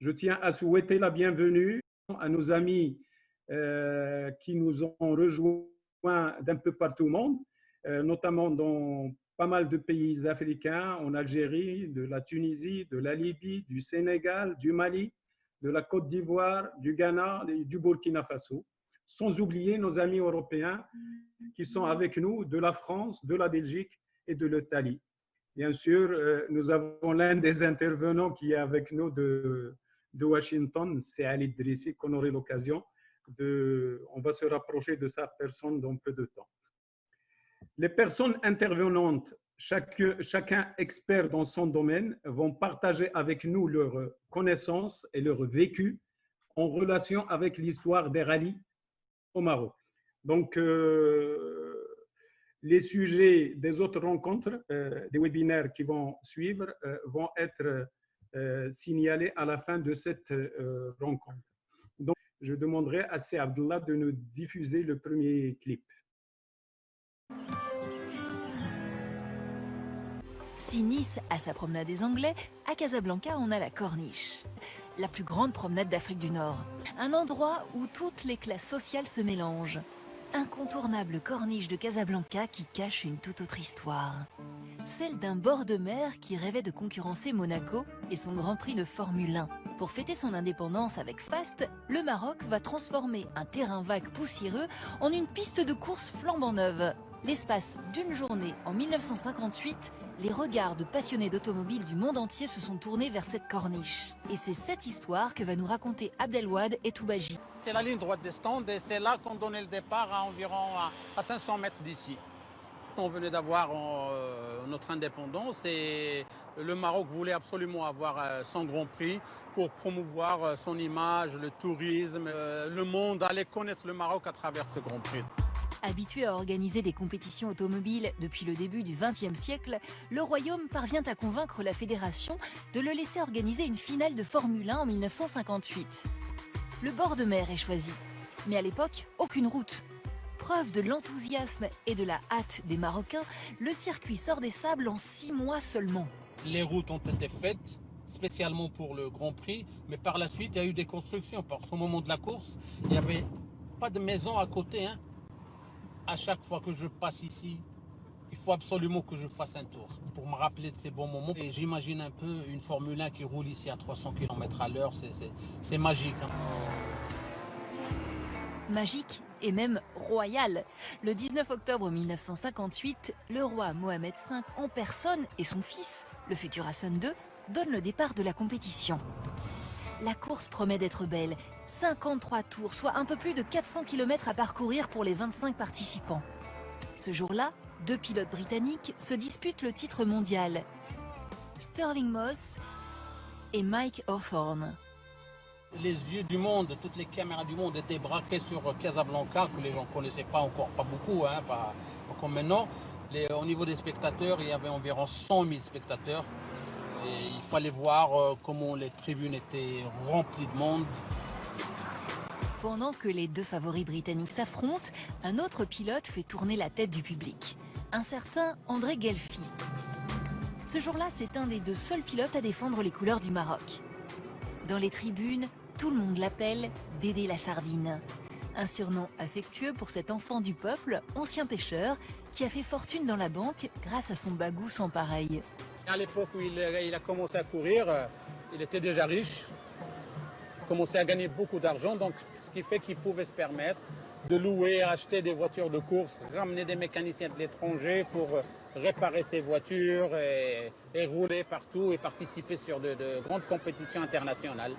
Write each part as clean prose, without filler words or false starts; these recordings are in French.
Je tiens à souhaiter la bienvenue à nos amis qui nous ont rejoints d'un peu partout au monde, notamment dans pas mal de pays africains, en Algérie, de la Tunisie, de la Libye, du Sénégal, du Mali, de la Côte d'Ivoire, du Ghana et du Burkina Faso, sans oublier nos amis européens qui sont avec nous, de la France, de la Belgique et de l'Italie. Bien sûr, nous avons l'un des intervenants qui est avec nous de Washington, c'est Ali Drissi, qu'on aurait l'occasion on va se rapprocher de sa personne dans peu de temps. Les personnes intervenantes, chacun expert dans son domaine, vont partager avec nous leurs connaissances et leur vécu en relation avec l'histoire des rallyes au Maroc. Donc, les sujets des autres rencontres, des webinaires qui vont suivre, vont être signalés à la fin de cette rencontre. Donc, je demanderai à C. Abdallah de nous diffuser le premier clip. Si Nice a sa promenade des Anglais, à Casablanca, on a la Corniche. La plus grande promenade d'Afrique du Nord. Un endroit où toutes les classes sociales se mélangent. Incontournable corniche de Casablanca qui cache une toute autre histoire. Celle d'un bord de mer qui rêvait de concurrencer Monaco et son Grand Prix de Formule 1. Pour fêter son indépendance avec Fast, le Maroc va transformer un terrain vague poussiéreux en une piste de course flambant neuve. L'espace d'une journée en 1958, les regards de passionnés d'automobile du monde entier se sont tournés vers cette corniche. Et c'est cette histoire que va nous raconter Abdelwad et Toubaji. C'est la ligne droite des stands et c'est là qu'on donnait le départ à environ à 500 mètres d'ici. On venait d'avoir notre indépendance et le Maroc voulait absolument avoir son Grand Prix pour promouvoir son image, le tourisme. Le monde allait connaître le Maroc à travers ce Grand Prix. Habitué à organiser des compétitions automobiles depuis le début du XXe siècle, le Royaume parvient à convaincre la fédération de le laisser organiser une finale de Formule 1 en 1958. Le bord de mer est choisi, mais à l'époque, aucune route. Preuve de l'enthousiasme et de la hâte des Marocains, le circuit sort des sables en 6 mois seulement. Les routes ont été faites spécialement pour le Grand Prix, mais par la suite, il y a eu des constructions. Parce qu'au moment de la course, il n'y avait pas de maison à côté. À chaque fois que je passe ici, il faut absolument que je fasse un tour pour me rappeler de ces bons moments. Et j'imagine un peu une Formule 1 qui roule ici à 300 km à l'heure, c'est magique. Magique et même royal. Le 19 octobre 1958, le roi Mohamed V en personne et son fils, le futur Hassan II, donnent le départ de la compétition. La course promet d'être belle. 53 tours, soit un peu plus de 400 km à parcourir pour les 25 participants. Ce jour-là, 2 pilotes britanniques se disputent le titre mondial. Sterling Moss et Mike Hawthorne. Les yeux du monde, toutes les caméras du monde étaient braquées sur Casablanca, que les gens ne connaissaient pas encore, pas beaucoup, pas comme maintenant. Au niveau des spectateurs, il y avait environ 100 000 spectateurs. Et il fallait voir comment les tribunes étaient remplies de monde. Pendant que les deux favoris britanniques s'affrontent, un autre pilote fait tourner la tête du public. Un certain André Gelfi. Ce jour-là, c'est un des 2 seuls pilotes à défendre les couleurs du Maroc. Dans les tribunes, tout le monde l'appelle Dédé la Sardine. Un surnom affectueux pour cet enfant du peuple, ancien pêcheur, qui a fait fortune dans la banque grâce à son bagou sans pareil. À l'époque où il a commencé à courir, il était déjà riche. Commençait à gagner beaucoup d'argent, donc ce qui fait qu'il pouvait se permettre de louer, acheter des voitures de course, ramener des mécaniciens de l'étranger pour réparer ses voitures et rouler partout et participer sur de grandes compétitions internationales.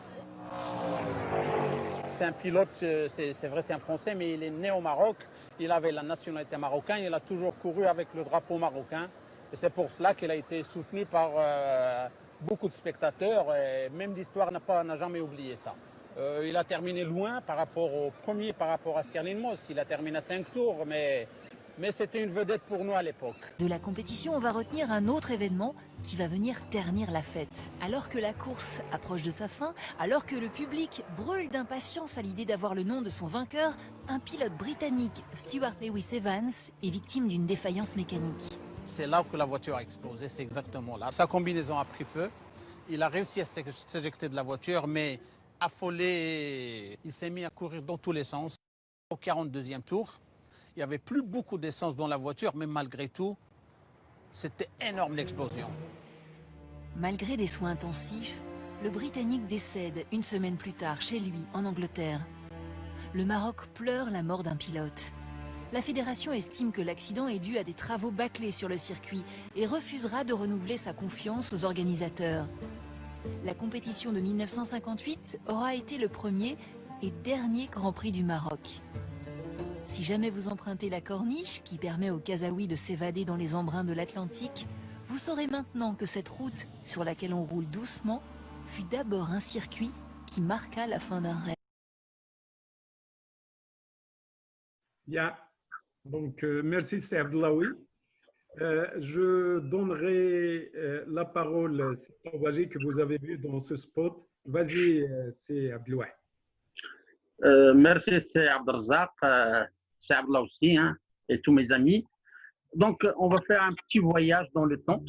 C'est un pilote, c'est vrai, c'est un Français, mais il est né au Maroc, il avait la nationalité marocaine, il a toujours couru avec le drapeau marocain et c'est pour cela qu'il a été soutenu par beaucoup de spectateurs, et même l'histoire n'a jamais oublié ça. Il a terminé loin par rapport au premier, par rapport à Sterling Moss. Il a terminé à 5 tours, mais c'était une vedette pour nous à l'époque. De la compétition, on va retenir un autre événement qui va venir ternir la fête. Alors que la course approche de sa fin, alors que le public brûle d'impatience à l'idée d'avoir le nom de son vainqueur, un pilote britannique, Stuart Lewis Evans, est victime d'une défaillance mécanique. C'est là que la voiture a explosé, c'est exactement là. Sa combinaison a pris feu Il a réussi à s'éjecter de la voiture, mais affolé, il s'est mis à courir dans tous les sens. Au 42e tour, il n'y avait plus beaucoup d'essence dans la voiture, mais malgré tout, c'était énorme l'explosion. Malgré des soins intensifs, le Britannique décède une semaine plus tard chez lui, en Angleterre. Le Maroc pleure la mort d'un pilote. La fédération estime que l'accident est dû à des travaux bâclés sur le circuit et refusera de renouveler sa confiance aux organisateurs. La compétition de 1958 aura été le premier et dernier Grand Prix du Maroc. Si jamais vous empruntez la corniche, qui permet aux Kazaouis de s'évader dans les embruns de l'Atlantique, vous saurez maintenant que cette route, sur laquelle on roule doucement, fut d'abord un circuit qui marqua la fin d'un rêve. Bien. Donc, merci, c'est Abdellaoui. Je donnerai la parole, c'est Tawaji que vous avez vu dans ce spot. Vas-y, c'est Abdellaoui. Merci, c'est Abdelrazak, c'est Abdallah aussi, hein, et tous mes amis. Donc, on va faire un petit voyage dans le temps.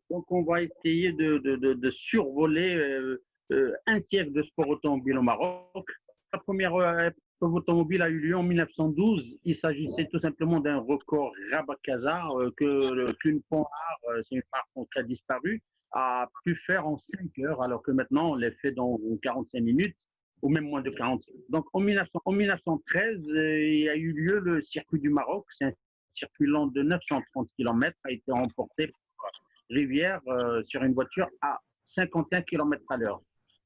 Donc, on va essayer de survoler un siècle de sport automobile au Maroc. La première épreuve automobile a eu lieu en 1912. Il s'agissait tout simplement d'un record Rabakaza qu'une Panhard, c'est une marque qui a disparu, a pu faire en 5 heures, alors que maintenant, on les fait dans 45 minutes ou même moins de 40. Donc, en 1913, il a eu lieu le circuit du Maroc. C'est un circuit lent de 930 km, a été remporté par Rivière sur une voiture à 51 km à l'heure.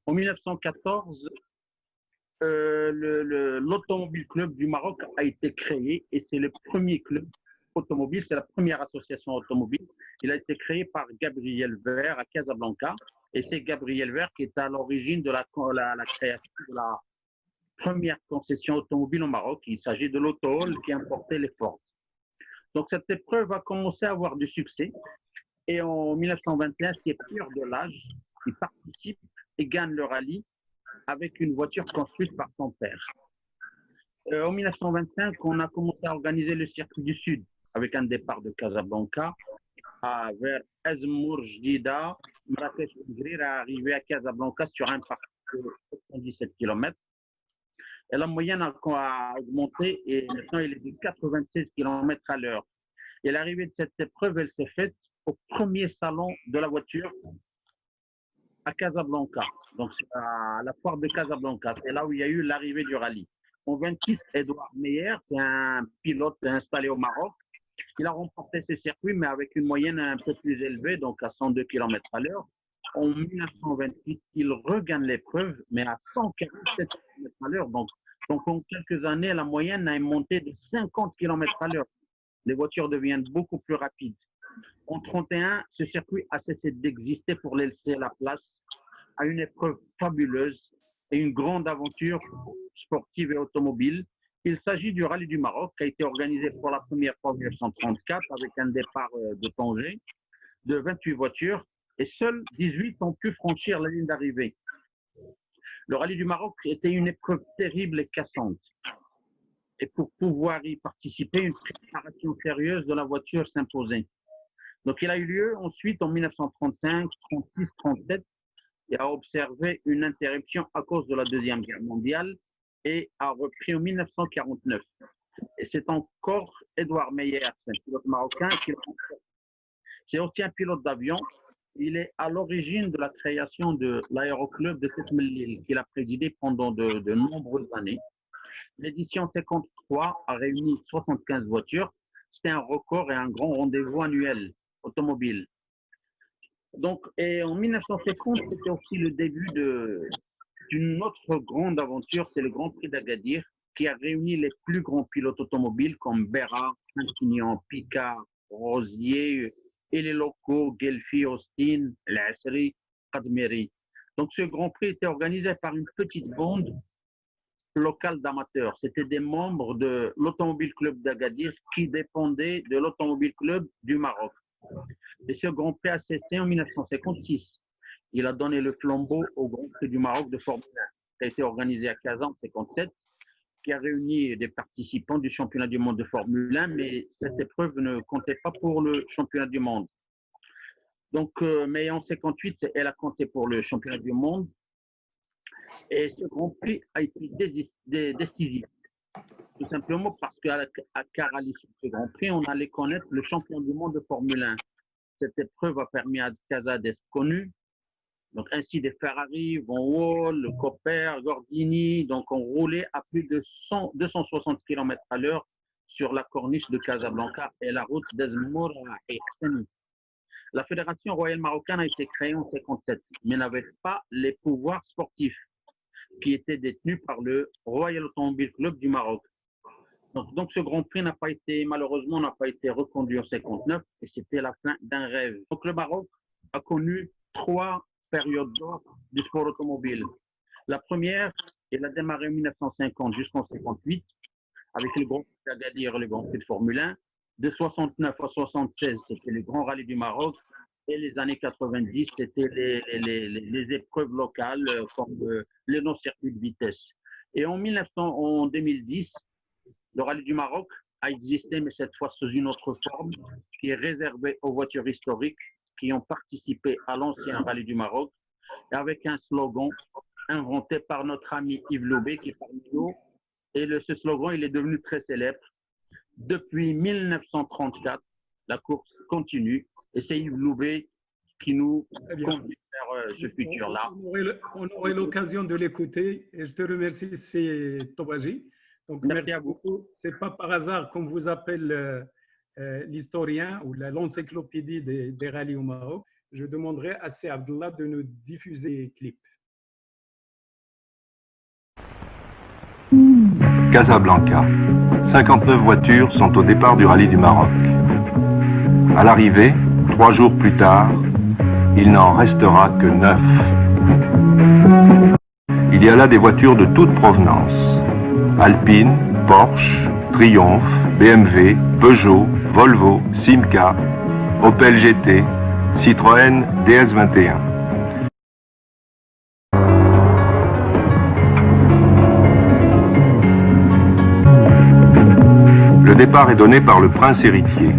En 1914, l'Automobile Club du Maroc a été créé et c'est le premier club automobile, c'est la première association automobile. Il a été créé par Gabriel Vert à Casablanca et c'est Gabriel Vert qui est à l'origine de la création de la première concession automobile au Maroc. Il s'agit de l'Auto-Hall qui importait les Ford. Donc cette épreuve a commencé à avoir du succès et en 1921, c'est Pierre Delage qui participe et gagne le rallye avec une voiture construite par son père. En 1925, on a commencé à organiser le circuit du Sud avec un départ de Casablanca vers Ezmour, Jdida, Marrakech, Ougrir, à arriver à Casablanca sur un parcours de 77 km. Et la moyenne a augmenté et maintenant il est de 96 km à l'heure. Et l'arrivée de cette épreuve, elle s'est faite au premier salon de la voiture à Casablanca. Donc, c'est à la foire de Casablanca. C'est là où il y a eu l'arrivée du rallye. En 26, Edouard Meyer, c'est un pilote installé au Maroc. Il a remporté ce circuit, mais avec une moyenne un peu plus élevée, donc à 102 km à l'heure. En 1928, il regagne l'épreuve, mais à 147 km à l'heure. Donc, en quelques années, la moyenne a monté de 50 km à l'heure. Les voitures deviennent beaucoup plus rapides. En 1931, ce circuit a cessé d'exister pour laisser la place à une épreuve fabuleuse et une grande aventure sportive et automobile. Il s'agit du Rallye du Maroc qui a été organisé pour la première fois en 1934 avec un départ de Tanger de 28 voitures et seuls 18 ont pu franchir la ligne d'arrivée. Le Rallye du Maroc était une épreuve terrible et cassante. Et pour pouvoir y participer, une préparation sérieuse de la voiture s'imposait. Donc, il a eu lieu ensuite en 1935, 36, 37 et a observé une interruption à cause de la Deuxième Guerre mondiale et a repris en 1949. Et c'est encore Edouard Meyer, un pilote marocain, qui l'a remporté. C'est aussi un pilote d'avion. Il est à l'origine de la création de l'aéroclub de Setmelil, qu'il a présidé pendant de nombreuses années. L'édition 53 a réuni 75 voitures. C'était un record et un grand rendez-vous annuel automobile. Donc, et en 1950, c'était aussi le début d'une autre grande aventure, c'est le Grand Prix d'Agadir, qui a réuni les plus grands pilotes automobiles comme Berra, Trintignant, Picard, Rosier, et les locaux, Gelfi, Austin, L'Asri, Kadmeri. Donc, ce Grand Prix était organisé par une petite bande locale d'amateurs. C'était des membres de l'Automobile Club d'Agadir qui dépendaient de l'Automobile Club du Maroc. Et ce Grand Prix a cessé en 1956. Il a donné le flambeau au Grand Prix du Maroc de Formule 1, qui a été organisé à Kazan en 1957, qui a réuni des participants du championnat du monde de Formule 1, mais cette épreuve ne comptait pas pour le championnat du monde. Donc, mais en 58, elle a compté pour le championnat du monde. Et ce Grand Prix a été décisif. Tout simplement parce qu'à rallye sur ce Grand Prix, on allait connaître le champion du monde de Formule 1. Cette épreuve a permis à Casa d'être connu. Donc, ainsi des Ferrari, Von Wall, le Copper, Gordini, donc on roulait à plus de 260 km à l'heure sur la corniche de Casablanca et la route d'Ezmour et Hassani. La Fédération royale marocaine a été créée en 1957, mais n'avait pas les pouvoirs sportifs qui étaient détenus par le Royal Automobile Club du Maroc. Donc ce Grand Prix malheureusement n'a pas été reconduit en 1959 et c'était la fin d'un rêve. Donc le Maroc a connu 3 périodes d'or du sport automobile. La première, elle a démarré en 1950 jusqu'en 1958 avec le Grand Prix d'Agadir et le Grand Prix de Formule 1. De 69 à 76, c'était le Grand Rallye du Maroc. Et les années 90, c'était les épreuves locales comme les non-circuits de vitesse. Et en 2010, le Rallye du Maroc a existé, mais cette fois sous une autre forme, qui est réservée aux voitures historiques qui ont participé à l'ancien Rallye du Maroc, et avec un slogan inventé par notre ami Yves Loubet, qui est parmi nous. Et ce slogan, il est devenu très célèbre. Depuis 1934, la course continue et c'est Yves Loubet qui nous conduit vers ce futur-là. On aurait l'occasion de l'écouter et je te remercie, c'est Tobaji. Donc, merci à vous. Ce n'est pas par hasard qu'on vous appelle l'historien ou l'encyclopédie des rallyes au Maroc. Je demanderai à C. Abdallah de nous diffuser les clips. Casablanca. 59 voitures sont au départ du rallye du Maroc. À l'arrivée, 3 jours plus tard, il n'en restera que 9. Il y a là des voitures de toute provenance. Alpine, Porsche, Triumph, BMW, Peugeot, Volvo, Simca, Opel GT, Citroën DS21. Le départ est donné par le prince héritier.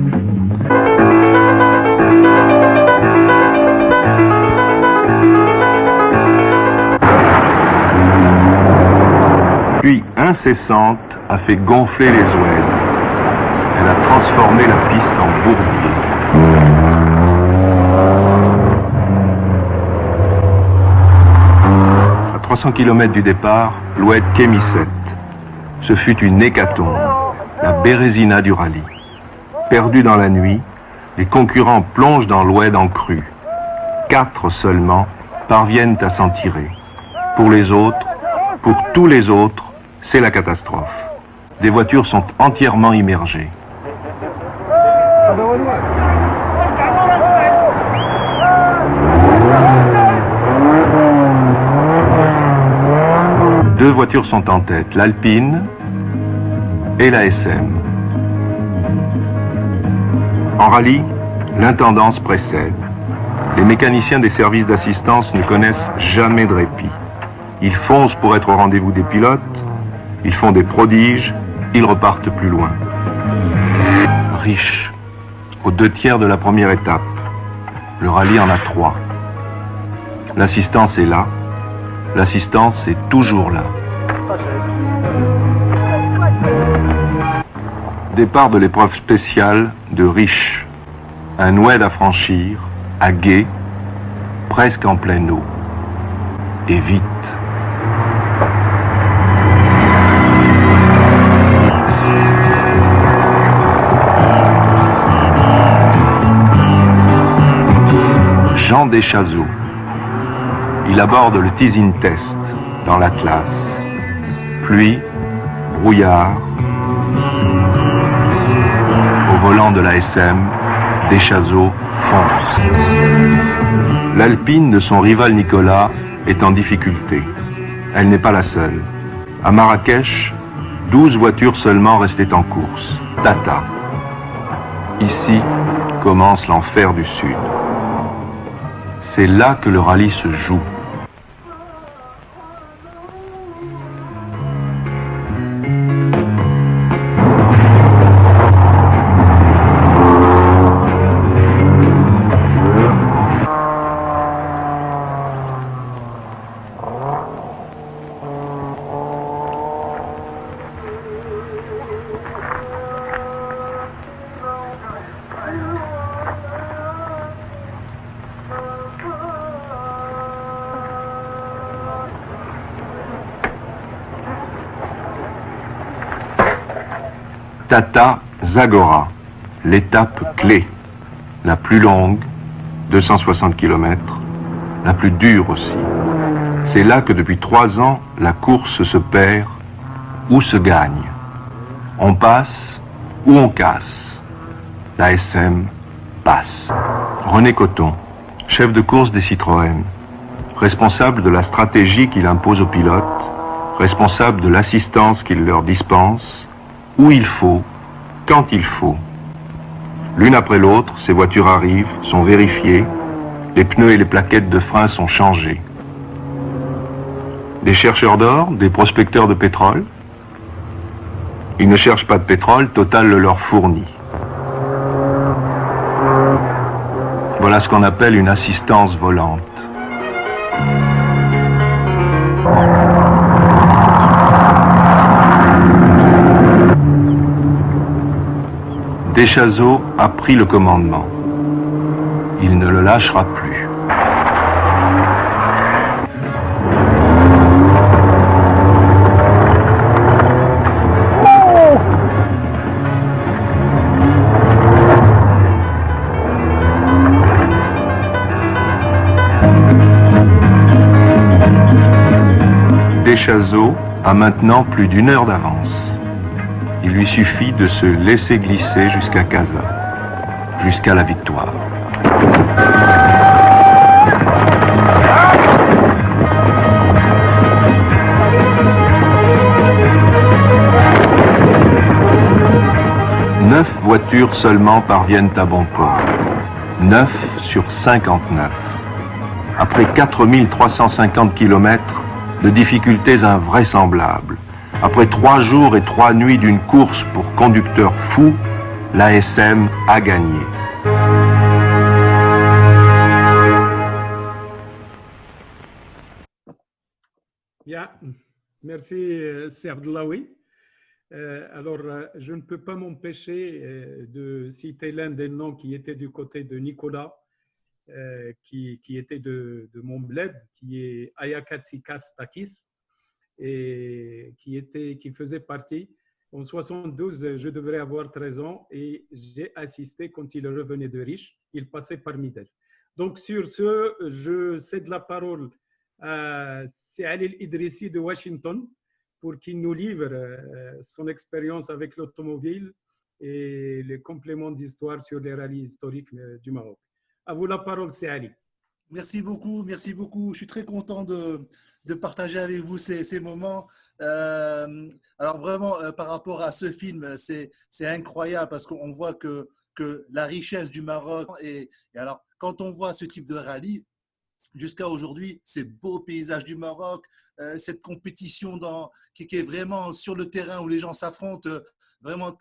Pluie incessante a fait gonfler les oueds. Elle a transformé la piste en bourbier. À 300 km du départ, l'oued Kémisset. Ce fut une hécatombe. La Bérésina du rallye. Perdus dans la nuit, les concurrents plongent dans l'oued en crue. 4 seulement parviennent à s'en tirer. Pour les autres, pour tous les autres, c'est la catastrophe. Des voitures sont entièrement immergées. Deux voitures sont en tête, l'Alpine et la SM. En rallye, l'intendance précède. Les mécaniciens des services d'assistance ne connaissent jamais de répit. Ils foncent pour être au rendez-vous des pilotes, ils font des prodiges, ils repartent plus loin. Riche, aux 2/3 de la première étape. Le rallye en a 3. L'assistance est là, l'assistance est toujours là. Départ de l'épreuve spéciale de Riche. Un oued à franchir, à gué, presque en pleine eau. Et vite. Jean Deschazeaux. Il aborde le Teasing Test dans l'Atlas. Pluie, brouillard. Au volant de la SM, Deschazeaux fonce. L'Alpine de son rival Nicolas est en difficulté. Elle n'est pas la seule. À Marrakech, 12 voitures seulement restaient en course. Tata. Ici commence l'enfer du Sud. C'est là que le rallye se joue. Tata Zagora, l'étape clé, la plus longue, 260 km, la plus dure aussi. C'est là que depuis 3 ans, la course se perd ou se gagne. On passe ou on casse. La SM passe. René Coton, chef de course des Citroën, responsable de la stratégie qu'il impose aux pilotes, responsable de l'assistance qu'il leur dispense, où il faut, quand il faut. L'une après l'autre, ces voitures arrivent, sont vérifiées, les pneus et les plaquettes de frein sont changés. Des chercheurs d'or, des prospecteurs de pétrole. Ils ne cherchent pas de pétrole, Total le leur fournit. Voilà ce qu'on appelle une assistance volante. Deschazos a pris le commandement. Il ne le lâchera plus. Deschazos a maintenant plus d'1 heure d'avance. Il lui suffit de se laisser glisser jusqu'à Casa, jusqu'à la victoire. Neuf voitures seulement parviennent à bon port. 9 sur 59. Après 4350 km de difficultés invraisemblables, après 3 jours et 3 nuits d'une course pour conducteur fou, la SM a gagné. Bien, merci Serdlaoui. Alors, je ne peux pas m'empêcher de citer l'un des noms qui était du côté de Nicolas, qui était de mon bled, qui est Ayakatsikas Takis, et qui faisait partie. En 72, je devrais avoir 13 ans et j'ai assisté quand il revenait de Riche. Il passait par Midel. Donc, sur ce, je cède la parole à Seali Idrissi de Washington pour qu'il nous livre son expérience avec l'automobile et les compléments d'histoire sur les rallyes historiques du Maroc. À vous la parole, Seali. Merci beaucoup, merci beaucoup. Je suis très content de partager avec vous ces moments. Alors vraiment, par rapport à ce film, c'est incroyable parce qu'on voit que la richesse du Maroc, et alors quand on voit ce type de rallye, jusqu'à aujourd'hui, ces beaux paysages du Maroc, cette compétition qui est vraiment sur le terrain où les gens s'affrontent, vraiment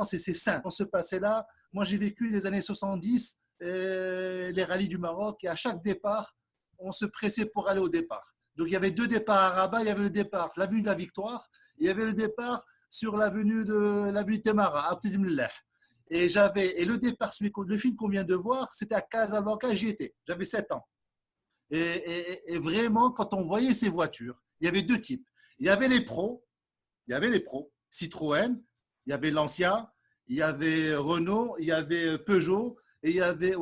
c'est sain. On se passait là. Moi, j'ai vécu les années 70, les rallyes du Maroc, et à chaque départ, on se pressait pour aller au départ. Donc, il y avait 2 départs à Rabat. Il y avait le départ, l'avenue de la Victoire, et il y avait le départ sur l'avenue de Temara, à Abdelmillah. Et le départ, le film qu'on vient de voir, c'était à Casablanca, j'y étais. J'avais 7 ans. Et vraiment, quand on voyait ces voitures, il y avait 2 types. Il y avait les pros, Citroën, il y avait Lancia, il y avait Renault, il y avait Peugeot, et il y avait,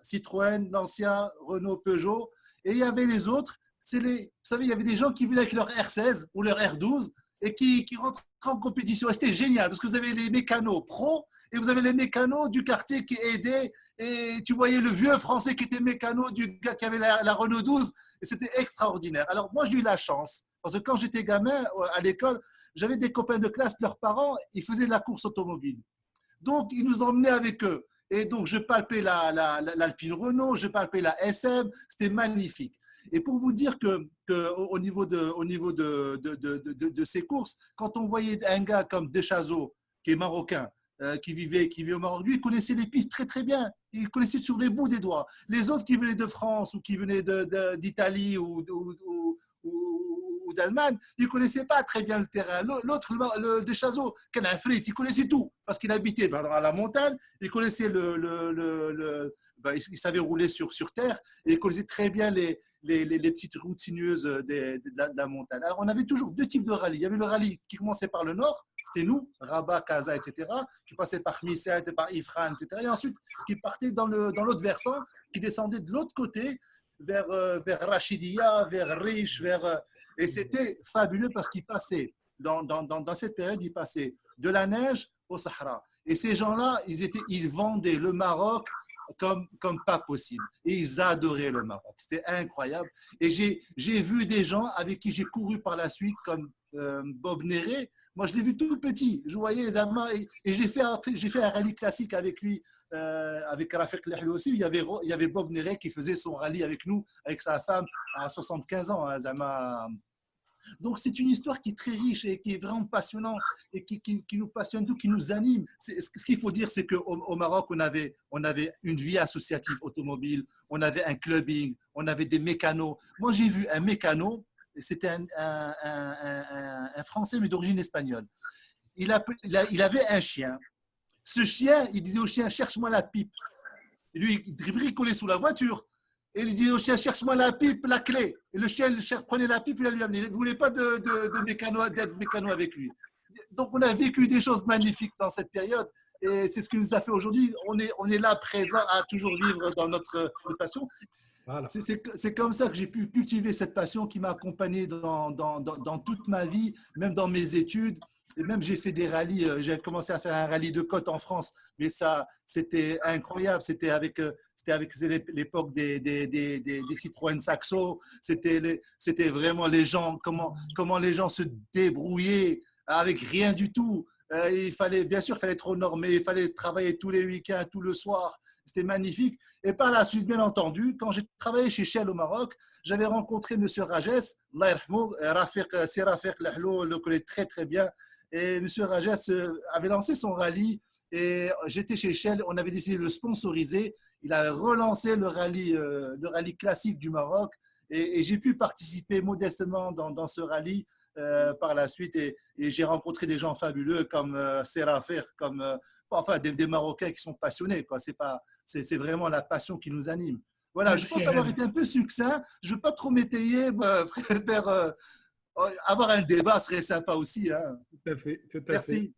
Citroën, Lancia, Renault, Peugeot, et il y avait les autres. Vous savez, il y avait des gens qui venaient avec leur R16 ou leur R12 et qui rentrent en compétition. Et c'était génial parce que vous avez les mécanos pros et vous avez les mécanos du quartier qui aidaient. Et tu voyais le vieux français qui était mécano du gars qui avait la Renault 12 et c'était extraordinaire. Alors moi, j'ai eu la chance parce que quand j'étais gamin à l'école, j'avais des copains de classe, leurs parents, ils faisaient de la course automobile. Donc, ils nous emmenaient avec eux. Et donc, je palpais l'Alpine Renault, je palpais la SM, c'était magnifique. Et pour vous dire qu'au niveau de ces courses, quand on voyait un gars comme Deschazos, qui est marocain, qui vivait au Maroc, lui, il connaissait les pistes très très bien. Il connaissait sur les bouts des doigts. Les autres qui venaient de France ou qui venaient d'Italie ou d'Allemagne, ils ne connaissaient pas très bien le terrain. L'autre, le Deschazos, il connaissait tout parce qu'il habitait dans la montagne. Il connaissait ben, il savait rouler sur terre et il connaissait très bien les petites routes sinueuses de la montagne. Alors, on avait toujours deux types de rallyes. Il y avait le rallye qui commençait par le nord, c'était nous, Rabat, Casa, etc., qui passait par Misset, par Ifran, etc., et ensuite qui partait dans l'autre versant, qui descendait de l'autre côté vers Rachidia, vers Riche, et c'était fabuleux parce qu'il passait, dans cette période, il passait de la neige au Sahara. Et ces gens-là, ils vendaient le Maroc comme pas possible. Et ils adoraient le Maroc. C'était incroyable. Et j'ai vu des gens avec qui j'ai couru par la suite, comme Bob Néré. Moi, je l'ai vu tout petit. Je voyais Zama et j'ai fait un rallye classique avec lui, avec Rafik Lehlou aussi. Il y avait Bob Néré qui faisait son rallye avec nous, avec sa femme à 75 ans, hein, Zama. Donc, c'est une histoire qui est très riche et qui est vraiment passionnante et qui nous passionne, qui nous anime. Ce qu'il faut dire, c'est qu'au Maroc, on avait une vie associative automobile, on avait un clubbing, on avait des mécanos. Moi, j'ai vu un mécano, c'était un Français, mais d'origine espagnole. Il avait un chien. Ce chien, il disait au chien, cherche-moi la pipe. Et lui, il bricolait sous la voiture. Et il dit au chien, cherche-moi la pipe, la clé. Et le chien prenait la pipe et lui amenait. Il ne voulait pas d'être mécano avec lui. Donc, on a vécu des choses magnifiques dans cette période. Et c'est ce qui nous a fait aujourd'hui. On est là, présent, à toujours vivre dans notre passion. Voilà. C'est comme ça que j'ai pu cultiver cette passion qui m'a accompagné dans toute ma vie, même dans mes études. Et même j'ai fait des rallyes, j'ai commencé à faire un rallye de côte en France, mais ça, c'était incroyable. C'était avec l'époque des Citroën Saxo. C'était vraiment les gens, comment les gens se débrouillaient avec rien du tout. Bien sûr, il fallait être aux normes, mais il fallait travailler tous les week-ends, tout le soir. C'était magnifique. Et par la suite, bien entendu, quand j'ai travaillé chez Shell au Maroc, j'avais rencontré M. Rajes, Rafik Lehlou, le connaît très très bien. Et M. Rajes avait lancé son rallye et j'étais chez Shell, on avait décidé de le sponsoriser. Il a relancé le rallye classique du Maroc et j'ai pu participer modestement dans ce rallye par la suite et j'ai rencontré des gens fabuleux comme Serafir, enfin des Marocains qui sont passionnés, quoi. C'est vraiment la passion qui nous anime. Voilà, je pense avoir été un peu succinct. Je ne veux pas trop m'étayer, préfère avoir un débat serait sympa aussi. Hein. Tout à fait. Merci. Fait.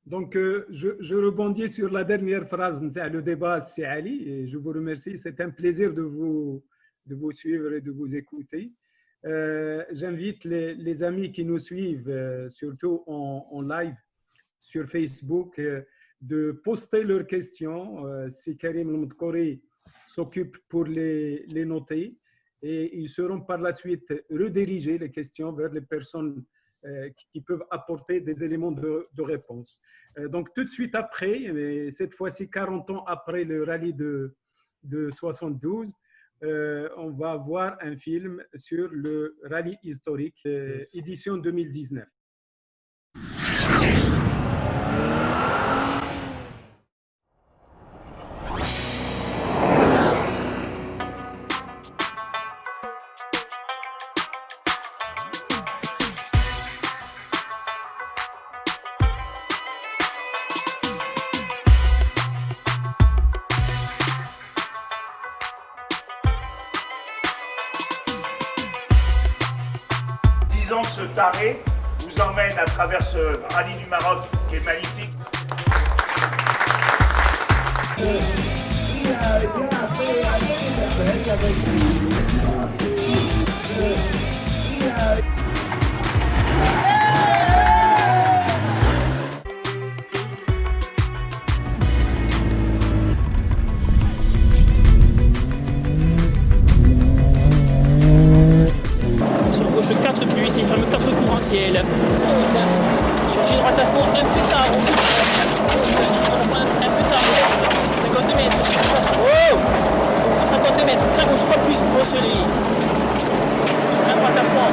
Donc, je rebondis sur la dernière phrase. Le débat, c'est Ali. Et je vous remercie. C'est un plaisir de vous suivre et de vous écouter. J'invite les amis qui nous suivent, surtout en live sur Facebook, de poster leurs questions. Si Karim Mdkouri s'occupe pour les noter. Et ils seront par la suite redirigés, les questions, vers les personnes qui peuvent apporter des éléments de réponse. Donc, tout de suite après, et cette fois-ci 40 ans après le rallye de 72, on va voir un film sur le rallye historique, édition 2019. Ce taré vous emmène à travers ce rallye du Maroc qui est magnifique. Sur 4 bus, il ferme 4 courants ciel. Sur G droite à fond, un peu tard. Un peu tard. 50 mètres. Oh 50 mètres. Frein gauche 3 plus pour Osselet. Sur la droite à fond.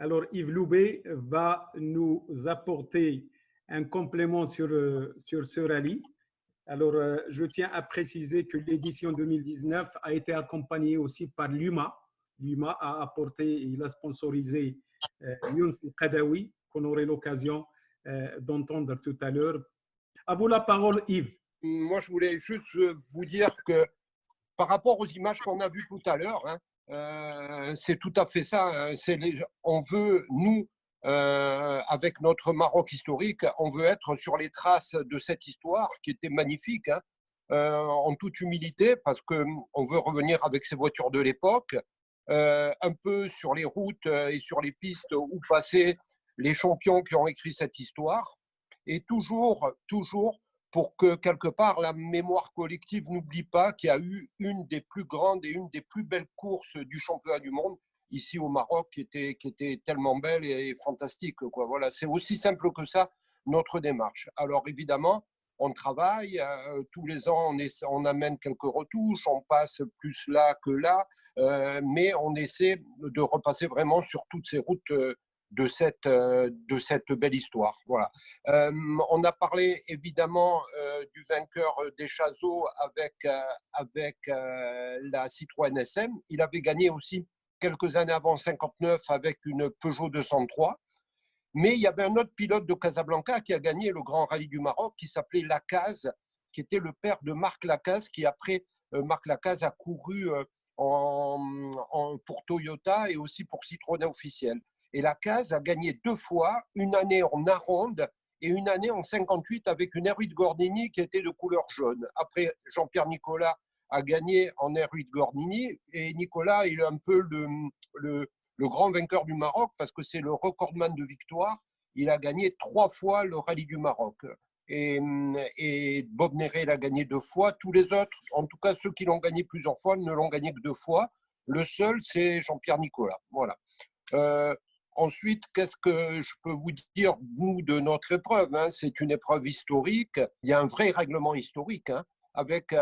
Alors, Yves Loubet va nous apporter un complément sur ce rallye. Alors, je tiens à préciser que l'édition 2019 a été accompagnée aussi par l'UMA. L'UMA a apporté, il a sponsorisé Younes Qadawi, qu'on aurait l'occasion d'entendre tout à l'heure. À vous la parole, Yves. Moi, je voulais juste vous dire que par rapport aux images qu'on a vues tout à l'heure, c'est tout à fait ça. On veut, nous, avec notre Maroc historique, on veut être sur les traces de cette histoire qui était magnifique, en toute humilité, parce qu'on veut revenir avec ces voitures de l'époque, un peu sur les routes et sur les pistes où passaient les champions qui ont écrit cette histoire, et toujours pour que quelque part la mémoire collective n'oublie pas qu'il y a eu une des plus grandes et une des plus belles courses du championnat du monde ici au Maroc, qui était tellement belle et fantastique, quoi. Voilà, c'est aussi simple que ça notre démarche. Alors évidemment, on travaille, tous les ans on amène quelques retouches, on passe plus là que là, mais on essaie de repasser vraiment sur toutes ces routes de cette belle histoire. Voilà. On a parlé évidemment du vainqueur des Chazot avec la Citroën SM. Il avait gagné aussi quelques années avant 59 avec une Peugeot 203. Mais il y avait un autre pilote de Casablanca qui a gagné le Grand Rallye du Maroc qui s'appelait Lacaze, qui était le père de Marc Lacaze, qui après, Marc Lacaze a couru pour Toyota et aussi pour Citroën officiel. Et Lacaze a gagné 2 fois, une année en Aronde et une année en 58 avec une R8 Gordini qui était de couleur jaune. Après, Jean-Pierre Nicolas a gagné en R8 Gordini et Nicolas est un peu le grand vainqueur du Maroc parce que c'est le recordman de victoire. Il a gagné 3 fois le rallye du Maroc. Et Bob Néret l'a gagné 2 fois. Tous les autres, en tout cas ceux qui l'ont gagné plusieurs fois, ne l'ont gagné que 2 fois. Le seul, c'est Jean-Pierre Nicolas. Voilà. Ensuite, qu'est-ce que je peux vous dire, nous, de notre épreuve, c'est une épreuve historique. Il y a un vrai règlement historique, avec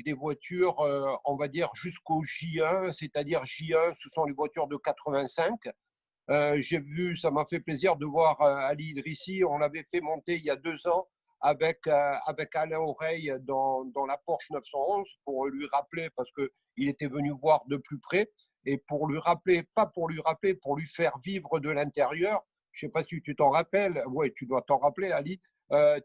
des voitures, on va dire, jusqu'au J1, c'est-à-dire J1, ce sont les voitures de 85. J'ai vu, ça m'a fait plaisir de voir Ali Idrissi, on l'avait fait monter il y a 2 ans avec Alain Oreille dans la Porsche 911 pour lui rappeler, parce qu'il était venu voir de plus près, et pour lui rappeler, pas pour lui rappeler, pour lui faire vivre de l'intérieur. Je ne sais pas si tu t'en rappelles, oui, tu dois t'en rappeler, Ali.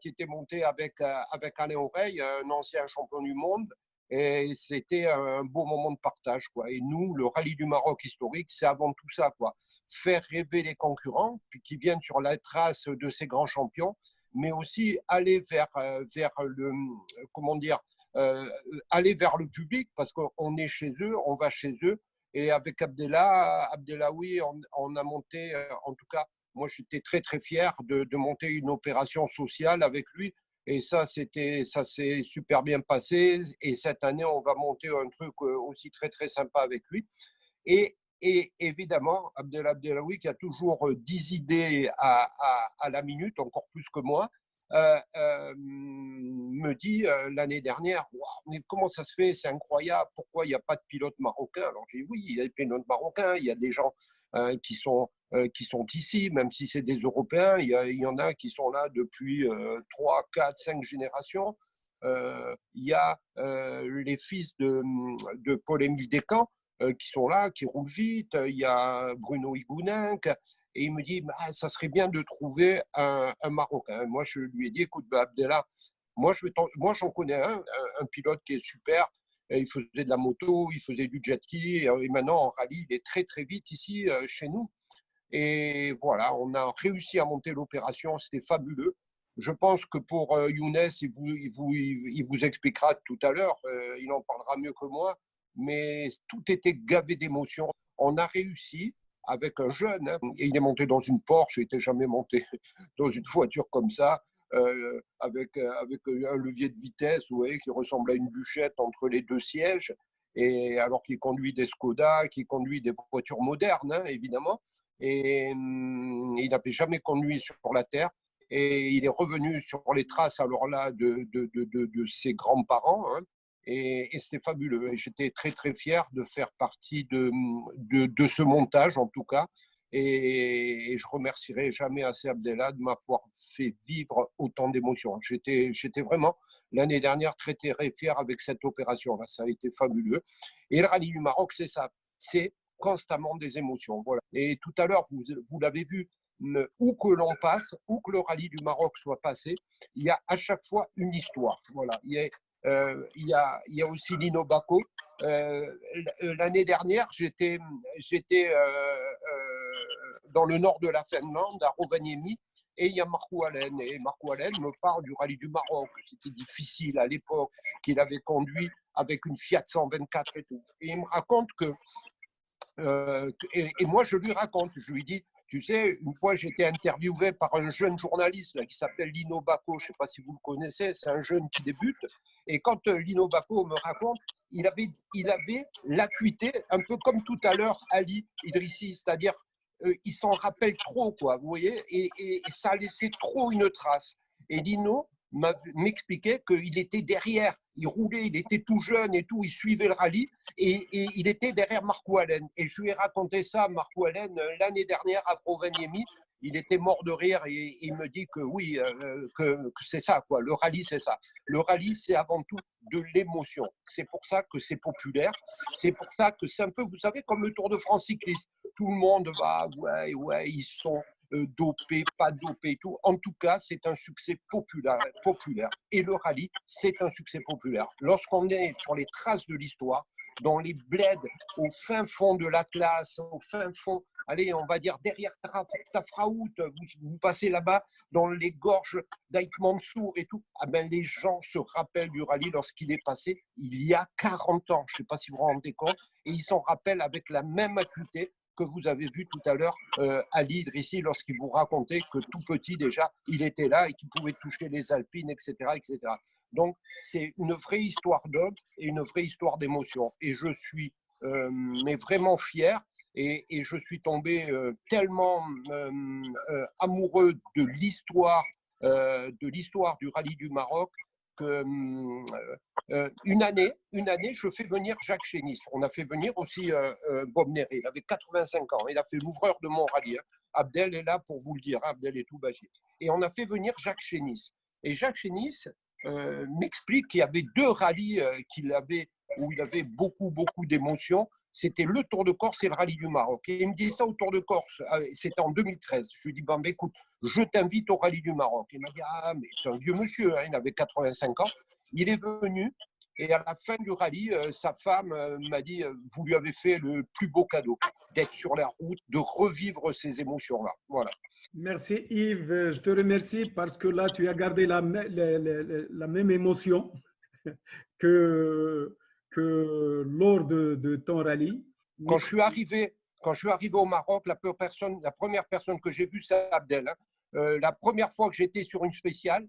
Tu étais monté avec Alain Oreille, un ancien champion du monde, et c'était un beau moment de partage, quoi. Et nous, le rallye du Maroc historique, c'est avant tout ça, quoi. Faire rêver les concurrents, puis qui viennent sur la trace de ces grands champions, mais aussi aller vers le, comment dire, aller vers le public, parce qu'on est chez eux, on va chez eux. Et avec Abdellaoui, on a monté, en tout cas, moi j'étais très très fier de monter une opération sociale avec lui. Et ça s'est super bien passé. Et cette année, on va monter un truc aussi très très sympa avec lui. Et évidemment, Abdellaoui, qui a toujours 10 idées à la minute, encore plus que moi, me dit l'année dernière, wow, mais comment ça se fait, c'est incroyable, pourquoi il n'y a pas de pilote marocain? Alors j'ai dit oui, il y a des pilotes marocains, il y a des gens qui sont ici, même si c'est des Européens, il y en a qui sont là depuis 3, 4, 5 générations. Il y a les fils de Paul-Émile Descamps qui sont là, qui roulent vite. Il y a Bruno Higouninck. Et il me dit, bah, ça serait bien de trouver un Marocain. Moi, je lui ai dit, écoute, bah, Abdellah, moi, j'en connais un pilote qui est super. Il faisait de la moto, il faisait du jet ski. Et maintenant, en rallye, il est très, très vite ici, chez nous. Et voilà, on a réussi à monter l'opération. C'était fabuleux. Je pense que pour Younes, il vous expliquera tout à l'heure. Il en parlera mieux que moi. Mais tout était gavé d'émotions. On a réussi avec un jeune, et il est monté dans une Porsche, il n'était jamais monté dans une voiture comme ça, avec un levier de vitesse, vous voyez, qui ressemble à une bûchette entre les 2 sièges, et alors qu'il conduit des Skoda, qui conduit des voitures modernes, évidemment, et il n'avait jamais conduit sur la terre, et il est revenu sur les traces, alors là, de ses grands-parents, et c'était fabuleux. Et j'étais très, très fier de faire partie de ce montage, en tout cas. Et je remercierai jamais assez Abdellah de m'avoir fait vivre autant d'émotions. J'étais vraiment, l'année dernière, très fier avec cette opération-là. Ça a été fabuleux. Et le rallye du Maroc, c'est ça. C'est constamment des émotions. Voilà. Et tout à l'heure, vous l'avez vu, où que l'on passe, où que le rallye du Maroc soit passé, il y a à chaque fois une histoire. Voilà. Il y a aussi Lino Bacco. L'année dernière, j'étais dans le nord de la Finlande, à Rovaniemi, et il y a Marco Allen. Et Marco Allen me parle du rallye du Maroc. C'était difficile à l'époque, qu'il avait conduit avec une Fiat 124 et tout. Et il me raconte que et moi, je lui raconte, je lui dis, tu sais, une fois, j'étais interviewé par un jeune journaliste là, qui s'appelle Lino Bacco, je ne sais pas si vous le connaissez, c'est un jeune qui débute. Et quand Lino Bacco me raconte, il avait l'acuité, un peu comme tout à l'heure Ali Idrissi, c'est-à-dire il s'en rappelle trop, quoi, vous voyez, et ça a laissé trop une trace. Et Lino m'expliquait qu'il était derrière, il roulait, il était tout jeune et tout, il suivait le rallye et il était derrière Marco Allen. Et je lui ai raconté ça à Marco Allen l'année dernière à Rovaniemi. Il était mort de rire et il me dit que oui, que c'est ça, quoi. Le rallye, c'est ça. Le rallye, c'est avant tout de l'émotion. C'est pour ça que c'est populaire. C'est pour ça que c'est un peu, vous savez, comme le Tour de France cycliste. Tout le monde va, ouais, ils sont dopés, pas dopés, tout. En tout cas, c'est un succès populaire. Et le rallye, c'est un succès populaire. Lorsqu'on est sur les traces de l'histoire, dans les bleds, au fin fond de l'Atlas, au fin fond, allez, on va dire derrière Tafraout, vous passez là-bas, dans les gorges d'Aït Mansour et tout, ah ben, les gens se rappellent du rallye lorsqu'il est passé il y a 40 ans, je ne sais pas si vous vous rendez compte, et ils s'en rappellent avec la même acuité que vous avez vu tout à l'heure Ali Idrissi lorsqu'il vous racontait que tout petit déjà, il était là et qu'il pouvait toucher les Alpines, etc. etc. Donc, c'est une vraie histoire d'homme et une vraie histoire d'émotion. Et je suis mais vraiment fier et je suis tombé tellement amoureux de l'histoire du rallye du Maroc que une année, je fais venir Jacques Chénis. On a fait venir aussi Bob Néré. Il avait 85 ans. Il a fait l'ouvreur de mon rallye. Abdel est là pour vous le dire. Abdel est tout bâgé. Et on a fait venir Jacques Chénis. Et Jacques Chénis m'explique qu'il y avait deux rallyes où il avait beaucoup d'émotions. C'était le Tour de Corse et le rallye du Maroc. Et il me dit ça au Tour de Corse, c'était en 2013. Je lui dis, ben, écoute, je t'invite au rallye du Maroc. Il m'a dit, ah, mais c'est un vieux monsieur, hein, il avait 85 ans. Il est venu et à la fin du rallye, sa femme m'a dit, vous lui avez fait le plus beau cadeau, d'être sur la route, de revivre ces émotions-là. Voilà. Merci Yves, je te remercie parce que là, tu as gardé la même émotion que lors de ton rallye. Quand je suis arrivé au Maroc, la première personne que j'ai vue, c'est Abdel. Hein. La première fois que j'étais sur une spéciale,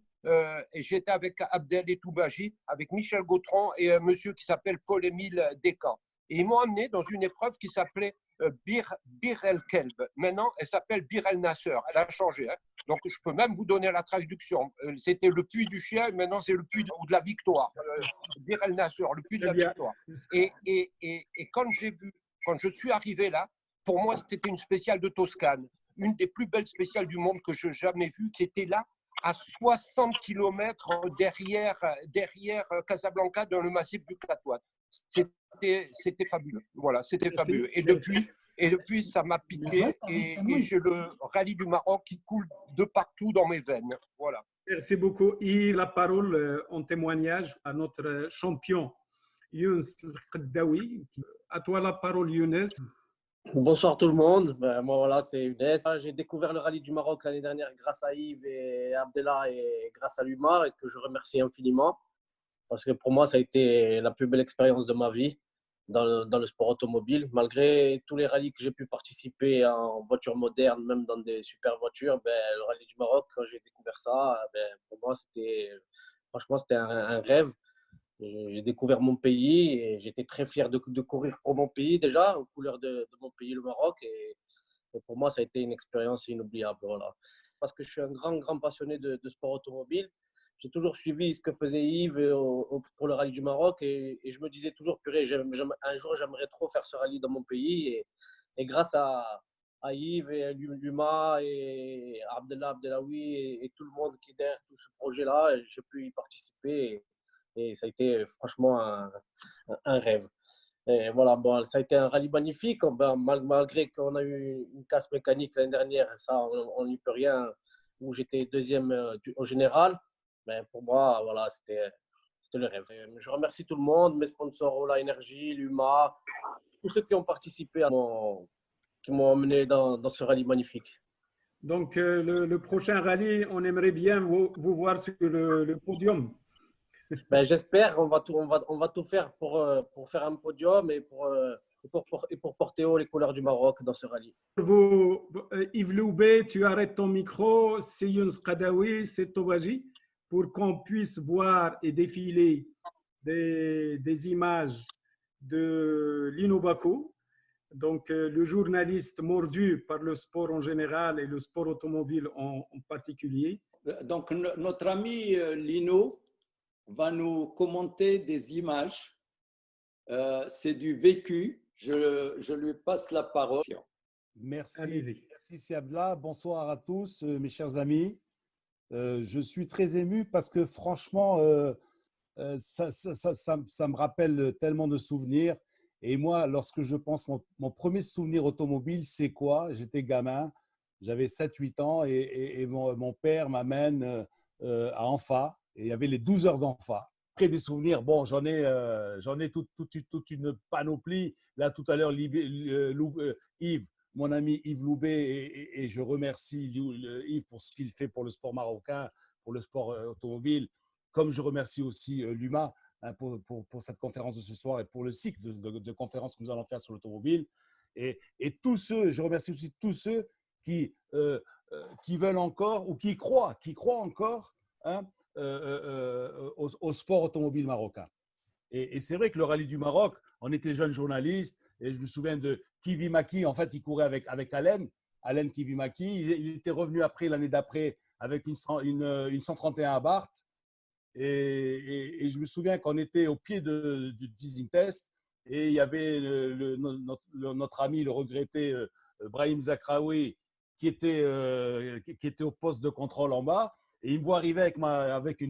et j'étais avec Abdel et Toubaji, avec Michel Gautron et un monsieur qui s'appelle Paul-Émile Descamps. Et ils m'ont amené dans une épreuve qui s'appelait Bir El Kelb. Maintenant, elle s'appelle Bir El Nasser. Elle a changé. Hein. Donc, je peux même vous donner la traduction. C'était le puits du chien, maintenant c'est le puits de la victoire. Bir El Nasser, le puits de la victoire. Et quand je suis arrivé là, pour moi, c'était une spéciale de Toscane. Une des plus belles spéciales du monde que j'ai jamais vues, qui était là, à 60 km derrière Casablanca, dans le massif du Catouat. C'était fabuleux. Voilà, c'était fabuleux. Et depuis, ça m'a piqué et j'ai le rallye du Maroc qui coule de partout dans mes veines. Voilà. Merci beaucoup. Et la parole en témoignage à notre champion, Younes Kheddaoui. À toi la parole, Younes. Bonsoir tout le monde. Moi, voilà, c'est Younes. J'ai découvert le rallye du Maroc l'année dernière grâce à Yves et Abdellah et grâce à Lumar et que je remercie infiniment parce que pour moi, ça a été la plus belle expérience de ma vie dans le sport automobile. Malgré tous les rallyes que j'ai pu participer en voiture moderne, même dans des super voitures, le rallye du Maroc, quand j'ai découvert ça, pour moi, c'était un rêve. J'ai découvert mon pays et j'étais très fier de courir pour mon pays déjà, aux couleurs de mon pays, le Maroc. Et pour moi, ça a été une expérience inoubliable. Voilà. Parce que je suis un grand passionné de sport automobile. J'ai toujours suivi ce que faisait Yves pour le rallye du Maroc et je me disais toujours, purée, un jour, j'aimerais trop faire ce rallye dans mon pays. Et grâce à à Yves et Luma et Abdelawi et tout le monde qui est derrière tout ce projet-là. J'ai pu y participer et ça a été franchement un rêve. Et voilà, bon, ça a été un rallye magnifique. Ben, malgré qu'on a eu une casse mécanique l'année dernière, ça, on n'y peut rien, où j'étais deuxième au général. Mais pour moi, voilà, c'était le rêve. Et je remercie tout le monde, mes sponsors Ola Energy, Luma, tous ceux qui ont participé, qui m'ont emmené dans ce rallye magnifique. Donc, le prochain rallye, on aimerait bien vous voir sur le podium. Ben, j'espère, on va tout faire pour faire un podium et pour porter haut les couleurs du Maroc dans ce rallye. Yves Loubet, tu arrêtes ton micro, c'est Younes Qadawi, c'est Tobaji, pour qu'on puisse voir et défiler des images de Lino Bakou, donc le journaliste mordu par le sport en général et le sport automobile en particulier. Donc notre ami Lino va nous commenter des images. C'est du vécu. Je lui passe la parole. Merci Siabla. Bonsoir à tous, mes chers amis. Je suis très ému parce que franchement, ça me rappelle tellement de souvenirs. Et moi, lorsque je pense, mon premier souvenir automobile, c'est quoi? J'étais gamin, j'avais 7-8 ans et mon père m'amène à Anfa. Et il y avait les 12 heures d'Anfa. Après des souvenirs, bon, j'en ai toute une panoplie. Là, tout à l'heure, Yves, mon ami Yves Loubet, et je remercie Yves pour ce qu'il fait pour le sport marocain, pour le sport automobile, comme je remercie aussi Luma hein, pour cette conférence de ce soir et pour le cycle de conférences que nous allons faire sur l'automobile. Et tous ceux, je remercie aussi tous ceux qui veulent encore ou qui croient encore hein, au sport automobile marocain. Et c'est vrai que le rallye du Maroc, on était jeunes journalistes et je me souviens de Kivimaki, en fait, il courait avec Alain Kivimaki. Il était revenu après, l'année d'après, avec une 131 Abarth. Et je me souviens qu'on était au pied du teasing test et il y avait notre ami, le regretté Brahim Zakraoui, qui était au poste de contrôle en bas. Et il me voit arriver avec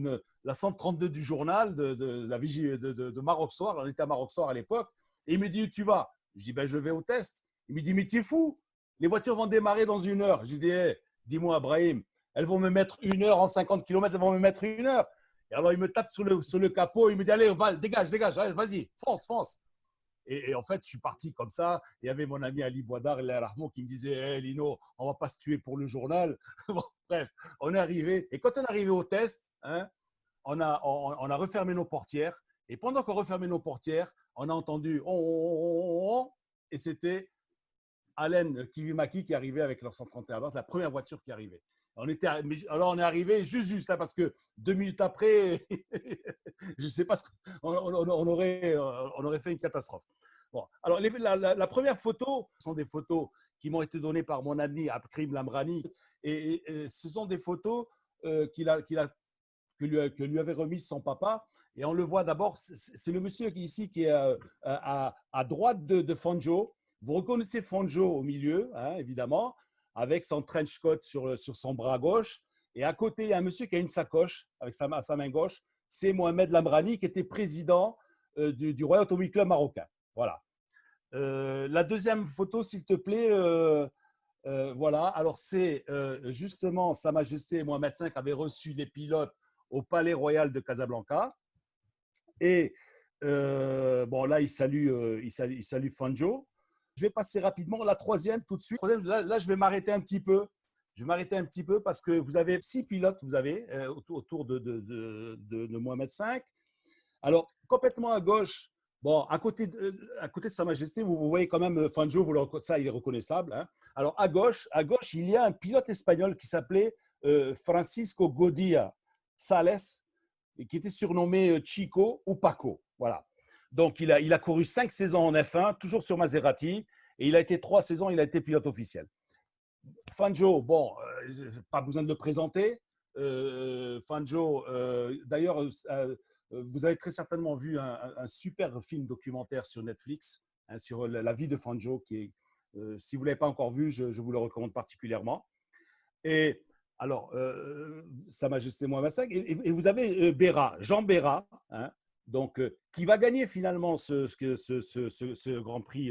la 132 du journal de la vigie de Maroc Soir. On était à Maroc Soir à l'époque. Et il me dit, où tu vas? Je dis, ben, je vais au test. Il me dit, mais tu es fou. Les voitures vont démarrer dans 1 heure. Je dis, hey, dis-moi, Brahim, elles vont me mettre 1 heure en 50 km, elles vont me mettre 1 heure. Et alors, il me tape sur le capot. Il me dit, allez, dégage, vas-y, fonce. Et en fait, je suis parti comme ça. Il y avait mon ami Ali Bouadar et Rahmon qui me disait hey, Lino, on ne va pas se tuer pour le journal. Bon, bref, on est arrivé. Et quand on est arrivé au test, hein, on a refermé nos portières. Et pendant qu'on refermait nos portières, on a entendu et c'était Alain Kivimaki qui arrivait avec leur 131 Abarth, la première voiture qui arrivait. Alors, on est arrivé juste là parce que 2 minutes après, je ne sais pas, on aurait fait une catastrophe. Bon, alors, la première photo, ce sont des photos qui m'ont été données par mon ami Abkrim Lamrani. Et ce sont des photos que lui avait remises son papa. Et on le voit d'abord, c'est le monsieur ici qui est à droite de Fanjo. Vous reconnaissez Fanjo au milieu, hein, évidemment, avec son trench coat sur son bras gauche. Et à côté, il y a un monsieur qui a une sacoche avec sa main gauche. C'est Mohamed Lamrani qui était président du Royal Automobile Club marocain. Voilà. La deuxième photo, s'il te plaît. Voilà. Alors, c'est justement Sa Majesté Mohamed V avait reçu les pilotes au Palais Royal de Casablanca. Et bon, là, il salue Fanjo. Je vais passer rapidement. La troisième, tout de suite. Là, je vais m'arrêter un petit peu. Je vais m'arrêter un petit peu parce que vous avez 6 pilotes autour de Mohamed V. Alors, complètement à gauche, bon, à côté de Sa Majesté, vous voyez quand même Fanjo, ça, il est reconnaissable. Hein. Alors, à gauche, il y a un pilote espagnol qui s'appelait Francisco Godia Sales, qui était surnommé Chico ou Paco. Voilà. Donc, il a couru 5 saisons en F1, toujours sur Maserati, et il a été 3 saisons, il a été pilote officiel. Fanjo, bon, pas besoin de le présenter. Fanjo, d'ailleurs, vous avez très certainement vu un super film documentaire sur Netflix hein, sur la vie de Fanjo, qui Si vous ne l'avez pas encore vu, je vous le recommande particulièrement. Et alors, Sa Majesté Mohamed V, et vous avez Béra, Jean Béra, hein, donc, qui va gagner finalement ce Grand Prix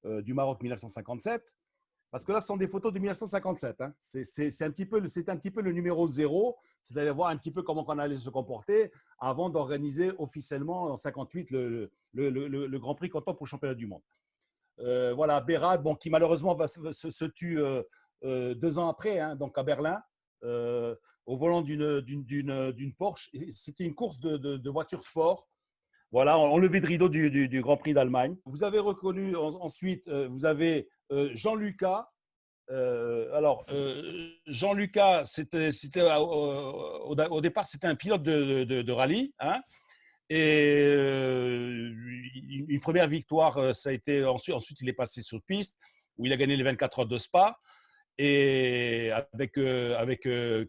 du Maroc 1957. Parce que là, ce sont des photos de 1957. Hein. C'est un petit peu le numéro 0, c'est-à-dire voir un petit peu comment on allait se comporter avant d'organiser officiellement en 58 le Grand Prix Canton pour le championnat du monde. Voilà, Béra, bon, qui malheureusement se tue 2 ans après, hein, donc à Berlin, au volant d'une Porsche. C'était une course de voitures sport. Voilà, enlevé de rideau du Grand Prix d'Allemagne. Vous avez reconnu ensuite, vous avez Jean-Lucas. Jean-Lucas, au départ, c'était un pilote de rallye. Hein, et une première victoire, ça a été ensuite, il est passé sur piste, où il a gagné les 24 heures de Spa, et avec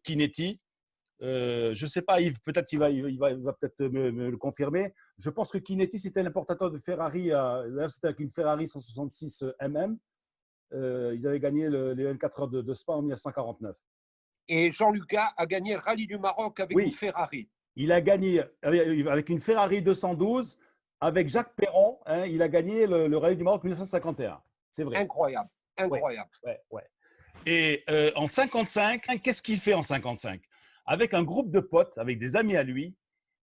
Kinetti. Je ne sais pas, Yves, peut-être qu'il va peut-être me le confirmer. Je pense que Kinetti, c'était l'importateur de Ferrari. D'ailleurs, c'était avec une Ferrari 166 MM. Ils avaient gagné les 24 heures de Spa en 1949. Et Jean-Lucas a gagné le Rallye du Maroc avec une Ferrari. Il a gagné avec une Ferrari 212, avec Jacques Perron. Hein, il a gagné le Rallye du Maroc 1951. C'est vrai. Incroyable, incroyable. Ouais. Et en 55, qu'est-ce qu'il fait en 55 ? Avec un groupe de potes, avec des amis à lui,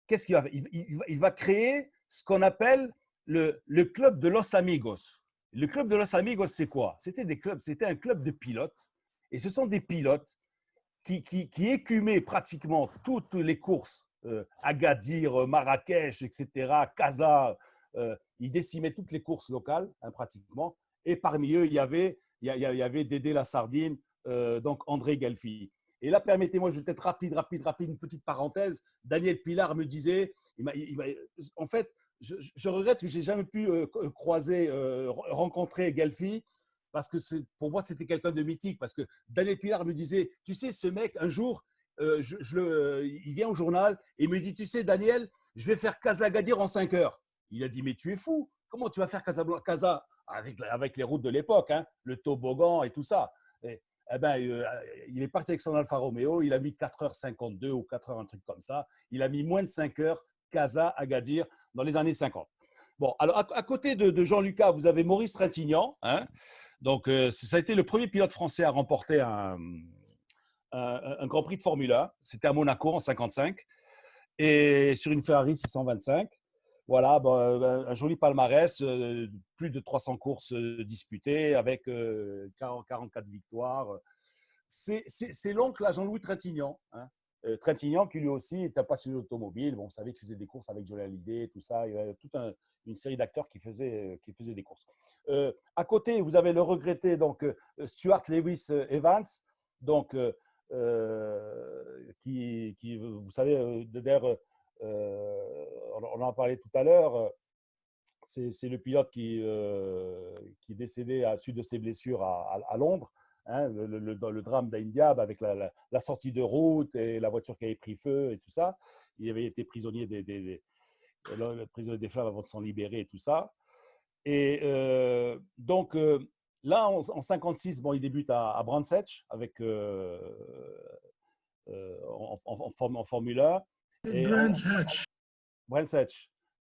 qu'est-ce qu'il va faire ? Il va créer ce qu'on appelle le club de Los Amigos. Le club de Los Amigos, c'est quoi ? C'était un club de pilotes. Et ce sont des pilotes qui écumaient pratiquement toutes les courses, Agadir, Marrakech, etc., Casa. Ils décimaient toutes les courses locales, hein, pratiquement. Et parmi eux, il y avait Dédé Lassardine, donc André Galfi. Et là, permettez-moi, je vais être rapide, une petite parenthèse. Daniel Pilar me disait, en fait, je regrette que je n'ai jamais pu rencontrer Galfi, parce que pour moi, c'était quelqu'un de mythique. Parce que Daniel Pilar me disait, tu sais, ce mec, un jour, il vient au journal et me dit, tu sais, Daniel, je vais faire Casa-Agadir en 5 heures. Il a dit, mais tu es fou. Comment tu vas faire Casa avec les routes de l'époque, hein, le toboggan et tout ça. Il est parti avec son Alfa Romeo, il a mis 4h52 ou 4h, un truc comme ça. Il a mis moins de 5 heures, Casa-Agadir, dans les années 50. Bon, alors à côté de Jean-Lucas, vous avez Maurice Trintignant. Hein, donc, ça a été le premier pilote français à remporter un Grand Prix de Formule 1. C'était à Monaco en 55 et sur une Ferrari 625. Voilà, un joli palmarès, plus de 300 courses disputées avec 44 victoires. C'est l'oncle à Jean-Louis Trintignant. Hein. Trintignant qui lui aussi est un passionné d'automobile. Bon, vous savez qu'il faisait des courses avec Johnny Hallyday, tout ça. Il y avait toute une série d'acteurs qui faisaient des courses. À côté, vous avez le regretté donc, Stuart Lewis Evans, donc, qui, vous savez, d'ailleurs, on en a parlé tout à l'heure, c'est le pilote qui est décédé à suite de ses blessures à Londres, hein, le drame d'Indiab avec la sortie de route et la voiture qui avait pris feu et tout ça. Il avait été prisonnier des flammes avant de s'en libérer et tout ça. Et donc là, en 56, bon, il débute à Brands Hatch avec en Formule 1. Brands Hatch.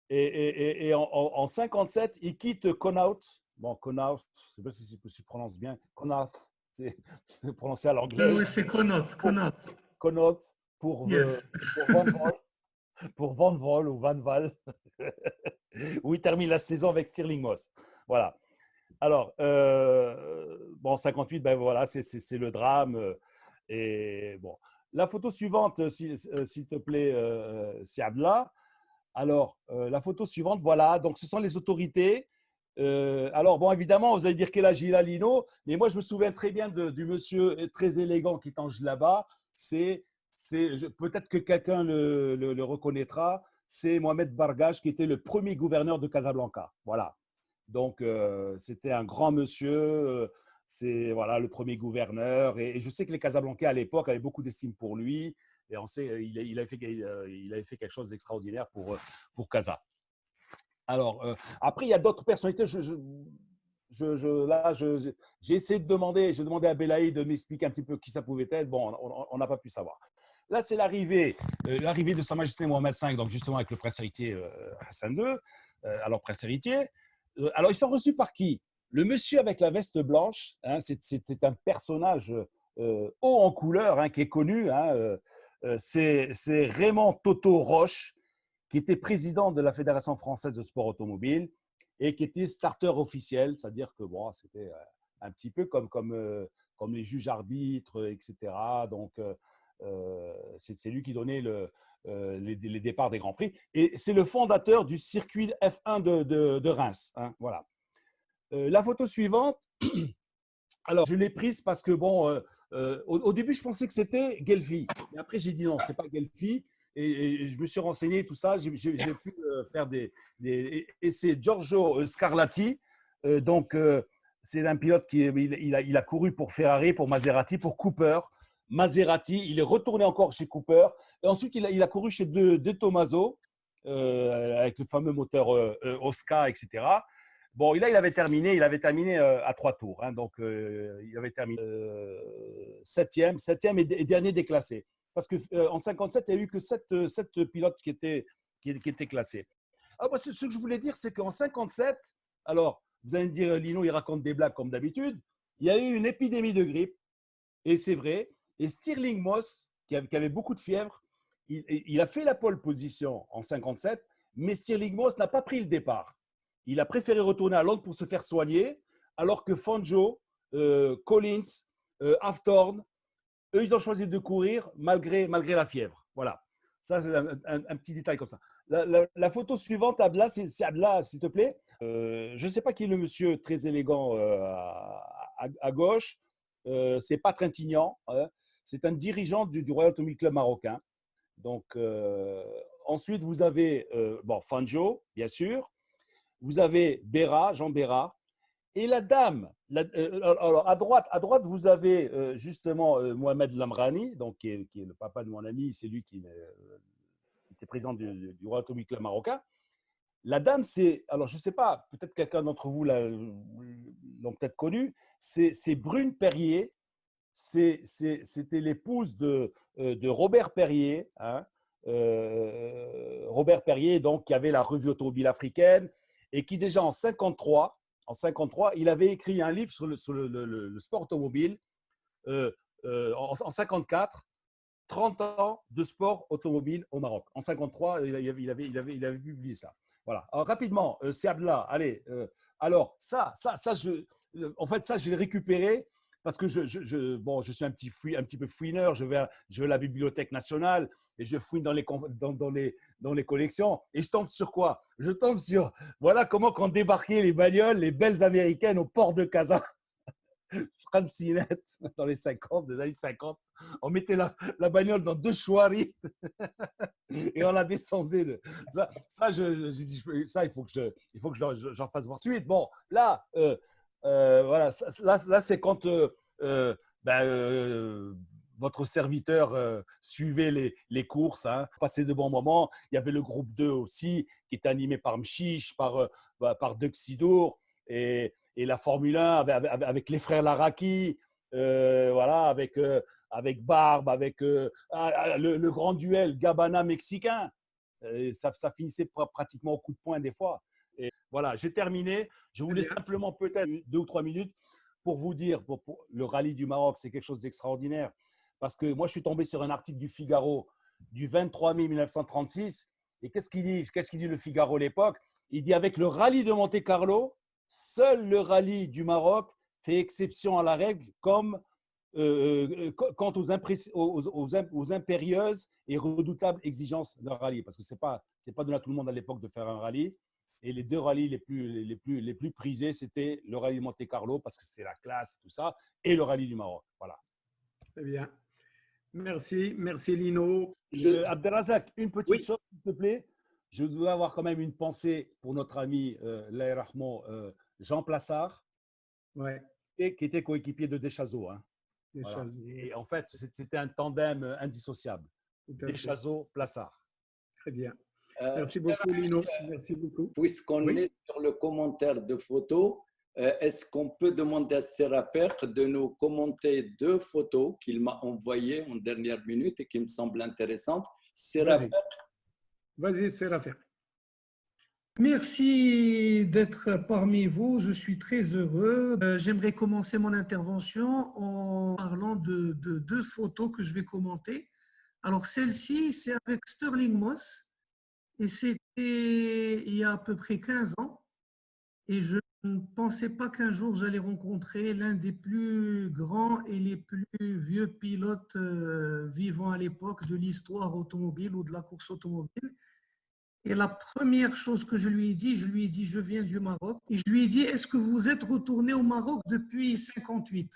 Et en 57, il quitte Connaught. Bon, Connaught, je ne sais pas si je prononce bien. Connaught, c'est prononcé à l'anglais. Oui, c'est Connaught. Connaught pour Van Vol ou Van Val, où il termine la saison avec Stirling Moss. Voilà. Alors, bon, 58, ben voilà, c'est le drame. Et bon. La photo suivante, s'il te plaît, Siabla. Alors, la photo suivante, voilà. Donc, ce sont les autorités. Alors, bon, évidemment, vous allez dire quel âge il a, Lino. Mais moi, je me souviens très bien du monsieur très élégant qui est en là-bas. Peut-être que quelqu'un le reconnaîtra. C'est Mohamed Bargash, qui était le premier gouverneur de Casablanca. Voilà. Donc, c'était un grand monsieur. C'est voilà, le premier gouverneur. Et je sais que les Casablancais, à l'époque, avaient beaucoup d'estime pour lui. Et on sait il avait fait quelque chose d'extraordinaire pour Casa. Alors, après, il y a d'autres personnalités. j'ai essayé de demander, j'ai demandé à Belaïd de m'expliquer un petit peu qui ça pouvait être. Bon, on n'a pas pu savoir. Là, c'est l'arrivée de Sa Majesté Mohamed V, donc justement avec le prince héritier Hassan II, alors prince héritier. Alors, ils sont reçus par qui? Le monsieur avec la veste blanche, hein, c'est un personnage haut en couleur, hein, qui est connu. Hein, c'est Raymond Toto Roche, qui était président de la Fédération française de sport automobile et qui était starter officiel, c'est-à-dire que bon, c'était un petit peu comme les juges arbitres, etc. Donc, c'est lui qui donnait les départs des Grands Prix. Et c'est le fondateur du circuit F1 de Reims. Hein, voilà. La photo suivante, alors je l'ai prise parce que, bon, au début, je pensais que c'était Gelfi. Mais après, j'ai dit non, ce n'est pas Gelfi. Et je me suis renseigné, tout ça. J'ai pu faire et c'est Giorgio Scarlatti. Donc, c'est un pilote il a couru pour Ferrari, pour Maserati, pour Cooper. Maserati, il est retourné encore chez Cooper. Et ensuite, il a couru chez De Tomaso, avec le fameux moteur Oscar, etc. Bon, là, il avait terminé à 3 tours. Hein, donc, il avait terminé 7e et dernier déclassé. Parce qu'en 57, il n'y a eu que 7 pilotes qui étaient classés. Alors, ce que je voulais dire, c'est qu'en 57, alors, vous allez me dire, Lino, il raconte des blagues comme d'habitude. Il y a eu une épidémie de grippe, et c'est vrai. Et Stirling Moss, qui avait beaucoup de fièvre, il a fait la pole position en 57, mais Stirling Moss n'a pas pris le départ. Il a préféré retourner à Londres pour se faire soigner, alors que Fangio, Collins, Hawthorne, eux, ils ont choisi de courir malgré la fièvre. Voilà. Ça, c'est un petit détail comme ça. La photo suivante, Abla, c'est Abla, s'il te plaît. Je ne sais pas qui est le monsieur très élégant à gauche. C'est pas Trintignant. Hein. C'est un dirigeant du Royal Automobile Club marocain. Donc, ensuite, vous avez Fangio, bien sûr. Vous avez Jean Béra. Et la dame, alors à droite, vous avez justement Mohamed Lamrani, donc, qui est le papa de mon ami, c'est lui qui était président du Royal Automobile Club marocain. La dame, alors je ne sais pas, peut-être quelqu'un d'entre vous l'ont peut-être connue, c'est Brune Perrier, c'était l'épouse de Robert Perrier, hein, Robert Perrier, donc, qui avait la revue automobile africaine et qui déjà en 53, il avait écrit un livre sur le sport automobile. En 54, 30 ans de sport automobile au Maroc. En 53, il avait publié ça. Voilà. Alors, rapidement, c'est Abdallah. Allez. Alors, en fait, ça, je l'ai récupéré parce que je suis un petit peu fouineur. Je vais à la Bibliothèque nationale et je fouine dans les collections. Et je tombe sur quoi? Je tombe sur, voilà comment quand débarquaient les bagnoles, les belles américaines au port de Casa. Transinette dans les années 50. On mettait la bagnole dans 2 chouaris et on la descendait. Ça, il faut que j'en fasse voir suite. Bon, là, voilà, là c'est quand votre serviteur suivait les courses, hein, passait de bons moments. Il y avait le groupe 2 aussi, qui était animé par Mchiche, par Duxidour et la Formule 1 avec les frères Laraki, voilà, avec Barbe, avec le grand duel Gabana-Mexicain. Ça finissait pratiquement au coup de poing des fois. Et voilà, j'ai terminé. Je voulais simplement peut-être 2 ou 3 minutes pour vous dire, le rallye du Maroc, c'est quelque chose d'extraordinaire. Parce que moi, je suis tombé sur un article du Figaro du 23 mai 1936. Et qu'est-ce qu'il dit le Figaro à l'époque? Il dit, avec le rallye de Monte-Carlo, seul le rallye du Maroc fait exception à la règle quant aux impérieuses et redoutables exigences d'un rallye. Parce que ce n'est pas donné à tout le monde à l'époque de faire un rallye. Et les 2 rallyes les plus prisés, c'était le rallye de Monte-Carlo parce que c'était la classe et tout ça, et le rallye du Maroc. Voilà. Très bien. Merci Lino. Abdelrazak, une petite chose, s'il te plaît. Je dois avoir quand même une pensée pour notre ami Jean Plassard, qui était coéquipier de Deschazos. Hein. Voilà. Et en fait, c'était un tandem indissociable. Deschazos-Plassard. Très bien. Merci beaucoup, Lino. Merci beaucoup. Puisqu'on est sur le commentaire de photos, Est-ce qu'on peut demander à Serafer de nous commenter 2 photos qu'il m'a envoyées en dernière minute et qui me semblent intéressantes? Serafer. Vas-y, Serafer. Merci d'être parmi vous, je suis très heureux. J'aimerais commencer mon intervention en parlant de 2 photos que je vais commenter. Alors celle-ci, c'est avec Stirling Moss et c'était il y a à peu près 15 ans. Et je ne pensais pas qu'un jour j'allais rencontrer l'un des plus grands et les plus vieux pilotes vivant à l'époque de l'histoire automobile ou de la course automobile. Et la première chose que je lui ai dit, je viens du Maroc. Et je lui ai dit, est-ce que vous êtes retourné au Maroc depuis 58?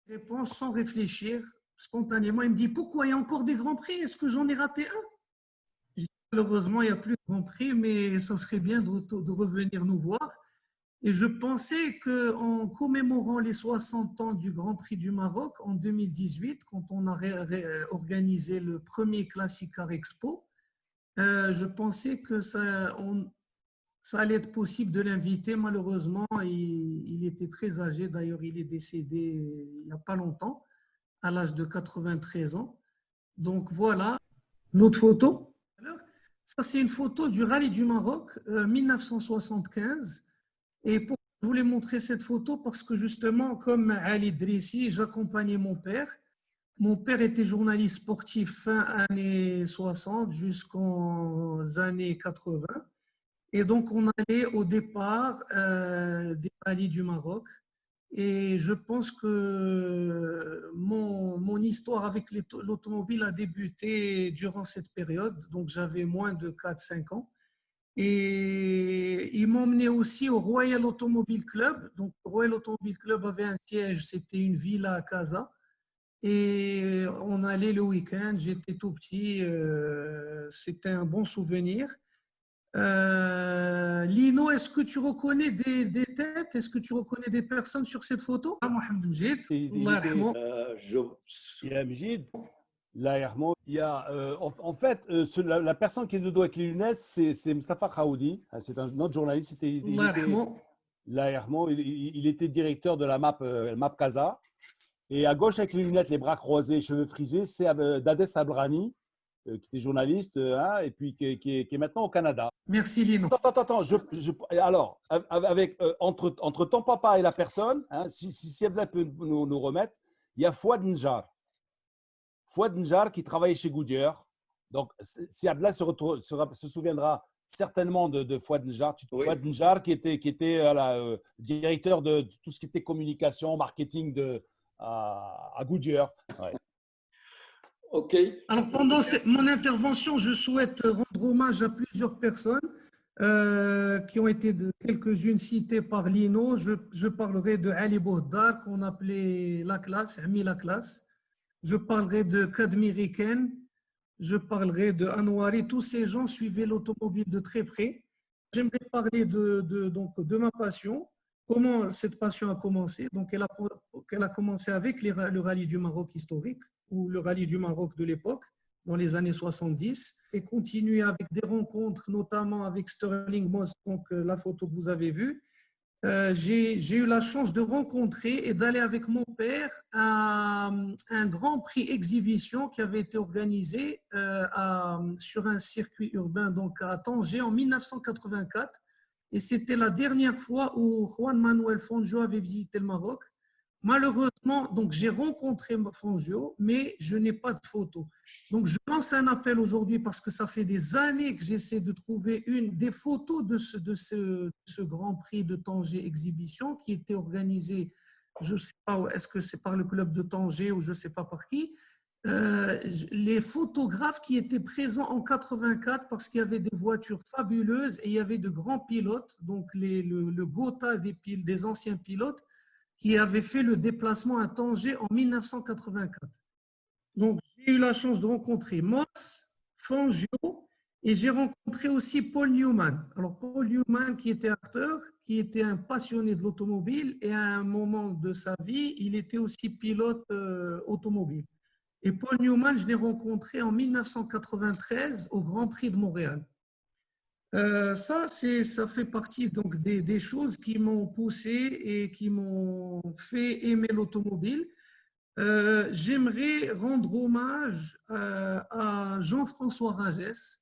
Réponse sans réfléchir, spontanément. Il me dit, pourquoi? Il y a encore des grands prix? Est-ce que j'en ai raté un? Je dis, malheureusement, il n'y a plus de grands prix, mais ça serait bien de revenir nous voir. Et je pensais qu'en commémorant les 60 ans du Grand Prix du Maroc en 2018, quand on a organisé le premier Classic Car Expo, je pensais que ça allait être possible de l'inviter. Malheureusement, il était très âgé. D'ailleurs, il est décédé il n'y a pas longtemps, à l'âge de 93 ans. Donc voilà, l'autre photo. Ça, c'est une photo du Rallye du Maroc, 1975. Et pourquoi je voulais montrer cette photo? Parce que justement, comme Ali Drissi, j'accompagnais mon père. Mon père était journaliste sportif fin années 60 jusqu'aux années 80. Et donc, on allait au départ des rallyes du Maroc. Et je pense que mon histoire avec l'automobile a débuté durant cette période. Donc, j'avais moins de 4-5 ans. Et ils m'ont emmené aussi au Royal Automobile Club. Donc, le Royal Automobile Club avait un siège, c'était une villa à Casa. Et on allait le week-end, j'étais tout petit, c'était un bon souvenir. Lino, est-ce que tu reconnais des têtes? Est-ce que tu reconnais des personnes sur cette photo? Mohamed Mjid, Allah yarhamou. Il y a Mjid, Allah yarhamou. Il y a, en fait, la personne qui est de dos avec les lunettes, c'est Mustafa Khaoudi. C'est un autre journaliste. Allah yarhamou. Il était directeur de la MAP Casa. Et à gauche, avec les lunettes, les bras croisés, cheveux frisés, c'est Dadès Abrani, qui était journaliste et puis qui est maintenant au Canada. Merci Lino. Attends. Alors, entre ton papa et la personne, si Abdel peut nous remettre, il y a Fouad Njar. Fouad Njar qui travaillait chez Goodyear. Donc, si Abdel se souviendra certainement de Fouad Njar. Oui. Fouad Njar qui était directeur de tout ce qui était communication, marketing à Goodyear. Ouais. OK. Alors, pendant mon intervention, je souhaite rendre hommage à plusieurs personnes qui ont été quelques-unes citées par Lino. Je parlerai de Ali Bouhdar, qu'on appelait la classe, Ami la classe. Je parlerai de Kadmi Riken. Je parlerai de Anouari. Tous ces gens suivaient l'automobile de très près. J'aimerais parler de ma passion. Comment cette passion a commencé? Donc, elle a commencé avec le rallye du Maroc historique ou le rallye du Maroc de l'époque, dans les années 70, et continué avec des rencontres, notamment avec Stirling Moss, donc la photo que vous avez vue. J'ai eu la chance de rencontrer et d'aller avec mon père à un grand prix exhibition qui avait été organisé sur un circuit urbain donc à Tanger en 1984. Et c'était la dernière fois où Juan Manuel Fangio avait visité le Maroc. Malheureusement, donc j'ai rencontré Fangio, mais je n'ai pas de photo. Donc je lance un appel aujourd'hui parce que ça fait des années que j'essaie de trouver des photos de ce Grand Prix de Tanger Exhibition qui était organisé, je ne sais pas, est-ce que c'est par le club de Tanger ou je ne sais pas par qui. Les photographes qui étaient présents en 84 parce qu'il y avait des voitures fabuleuses et il y avait de grands pilotes, donc le Gotha des anciens pilotes qui avaient fait le déplacement à Tanger en 1984. Donc j'ai eu la chance de rencontrer Moss, Fangio et j'ai rencontré aussi Paul Newman. Alors Paul Newman qui était acteur, qui était un passionné de l'automobile et à un moment de sa vie, il était aussi pilote automobile. Et Paul Newman, je l'ai rencontré en 1993 au Grand Prix de Montréal. Ça fait partie donc des choses qui m'ont poussé et qui m'ont fait aimer l'automobile. J'aimerais rendre hommage à Jean-François Ragès.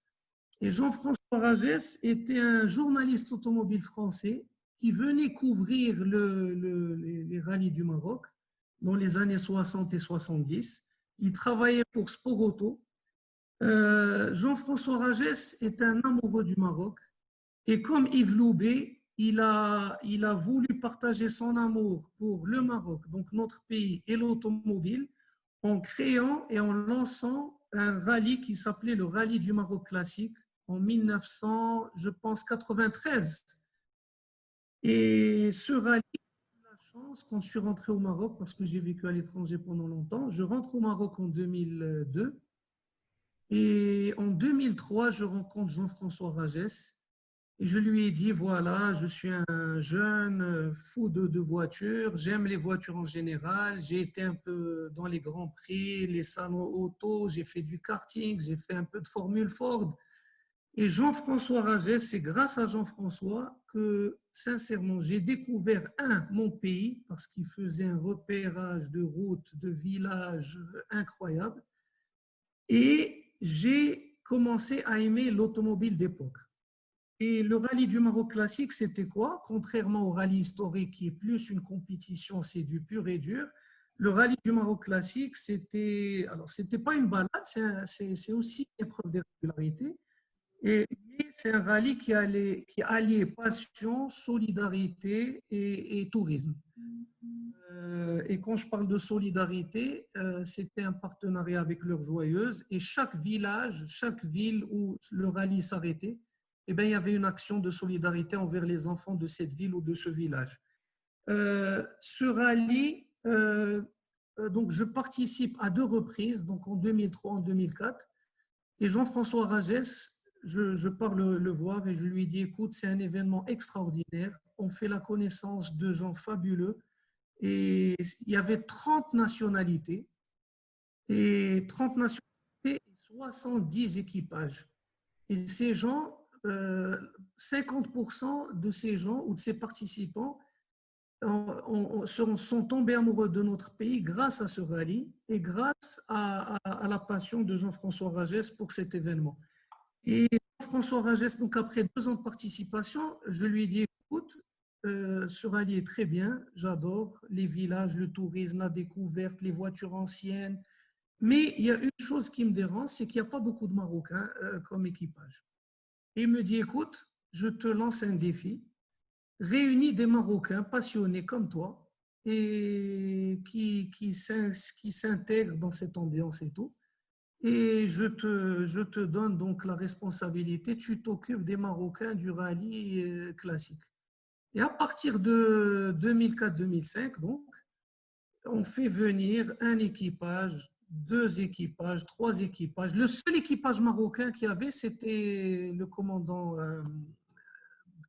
Et Jean-François Ragès était un journaliste automobile français qui venait couvrir les rallyes du Maroc dans les années 60 et 70. Il travaillait pour Sport Auto. Jean-François Ragès est un amoureux du Maroc et comme Yves Loubet, il a voulu partager son amour pour le Maroc, donc notre pays et l'automobile, en créant et en lançant un rallye qui s'appelait le Rallye du Maroc classique en 1993. Et ce rallye, j'ai eu la chance, quand je suis rentré au Maroc, parce que j'ai vécu à l'étranger pendant longtemps, je rentre au Maroc en 2002. Et en 2003, je rencontre Jean-François Ragès et je lui ai dit, voilà, je suis un jeune fou de voitures, j'aime les voitures en général, j'ai été un peu dans les grands prix, les salons auto, j'ai fait du karting, j'ai fait un peu de Formule Ford. Et Jean-François Ragès, c'est grâce à Jean-François que, sincèrement, j'ai découvert, mon pays, parce qu'il faisait un repérage de routes, de villages incroyables, et j'ai commencé à aimer l'automobile d'époque. Et le rallye du Maroc classique, c'était quoi? Contrairement au rallye historique qui est plus une compétition, c'est du pur et dur. Le rallye du Maroc classique, c'était pas une balade, c'est aussi une épreuve de régularité. Mais c'est un rallye qui alliait passion, solidarité et tourisme. Et quand je parle de solidarité, c'était un partenariat avec l'Heure Joyeuse et chaque village, chaque ville où le rallye s'arrêtait, eh bien, il y avait une action de solidarité envers les enfants de cette ville ou de ce village. Ce rallye, donc je participe à 2 reprises, donc en 2003, en 2004, et Jean-François Ragès, je pars le voir et je lui dis, écoute, c'est un événement extraordinaire, on fait la connaissance de gens fabuleux, et il y avait 30 nationalités, et 30 nationalités et 70 équipages. Et ces gens, 50% de ces gens ou de ces participants sont tombés amoureux de notre pays grâce à ce rallye et grâce à la passion de Jean-François Ragès pour cet événement. Et Jean-François Ragès, donc après 2 ans de participation, je lui ai dit, écoute, ce rallye est très bien, j'adore les villages, le tourisme, la découverte, les voitures anciennes, mais il y a une chose qui me dérange, c'est qu'il n'y a pas beaucoup de Marocains comme équipage. Et il me dit, écoute, je te lance un défi, réunis des Marocains passionnés comme toi et qui s'intègrent dans cette ambiance et tout. Et je te donne donc la responsabilité, tu t'occupes des Marocains du rallye classique. Et à partir de 2004-2005, donc, on fait venir un équipage, 2 équipages, 3 équipages. Le seul équipage marocain qu'il y avait, c'était le commandant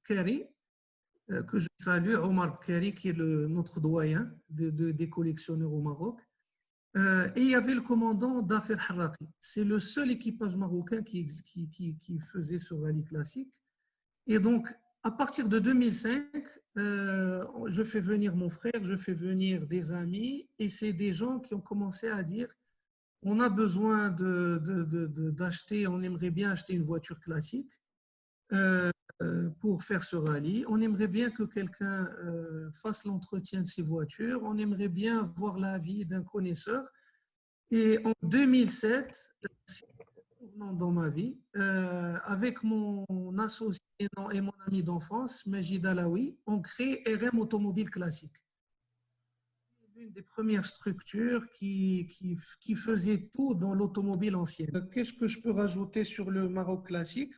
Kari, que je salue, Omar Kari, qui est notre doyen des collectionneurs au Maroc. Et il y avait le commandant Dafer Harraqi. C'est le seul équipage marocain qui faisait ce rallye classique. Et donc, à partir de 2005, je fais venir mon frère, je fais venir des amis, et c'est des gens qui ont commencé à dire on a besoin d'acheter, on aimerait bien acheter une voiture classique pour faire ce rallye. On aimerait bien que quelqu'un fasse l'entretien de ces voitures. On aimerait bien avoir l'avis d'un connaisseur. Et en 2007, c'est un tournant dans ma vie, avec mon associé et mon ami d'enfance, Majid Alaoui, on crée RM Automobile Classique. Une des premières structures qui faisait tout dans l'automobile ancienne. Qu'est-ce que je peux rajouter sur le Maroc classique?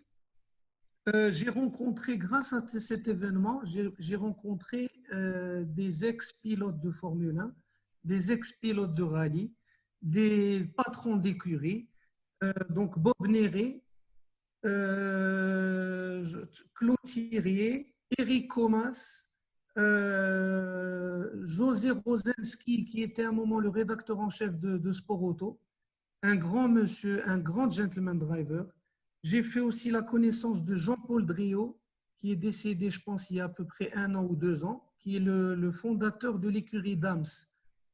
J'ai rencontré, grâce à cet événement, j'ai rencontré des ex-pilotes de Formule 1, des ex-pilotes de rallye, des patrons d'écurie, donc Bob Néré, Claude Thirier, Eric Comas, José Rosenski, qui était à un moment le rédacteur en chef de Sport Auto, un grand monsieur, un grand gentleman driver. J'ai fait aussi la connaissance de Jean-Paul Driot, qui est décédé, je pense, il y a à peu près 1 an ou 2 ans, qui est le fondateur de l'écurie Dams.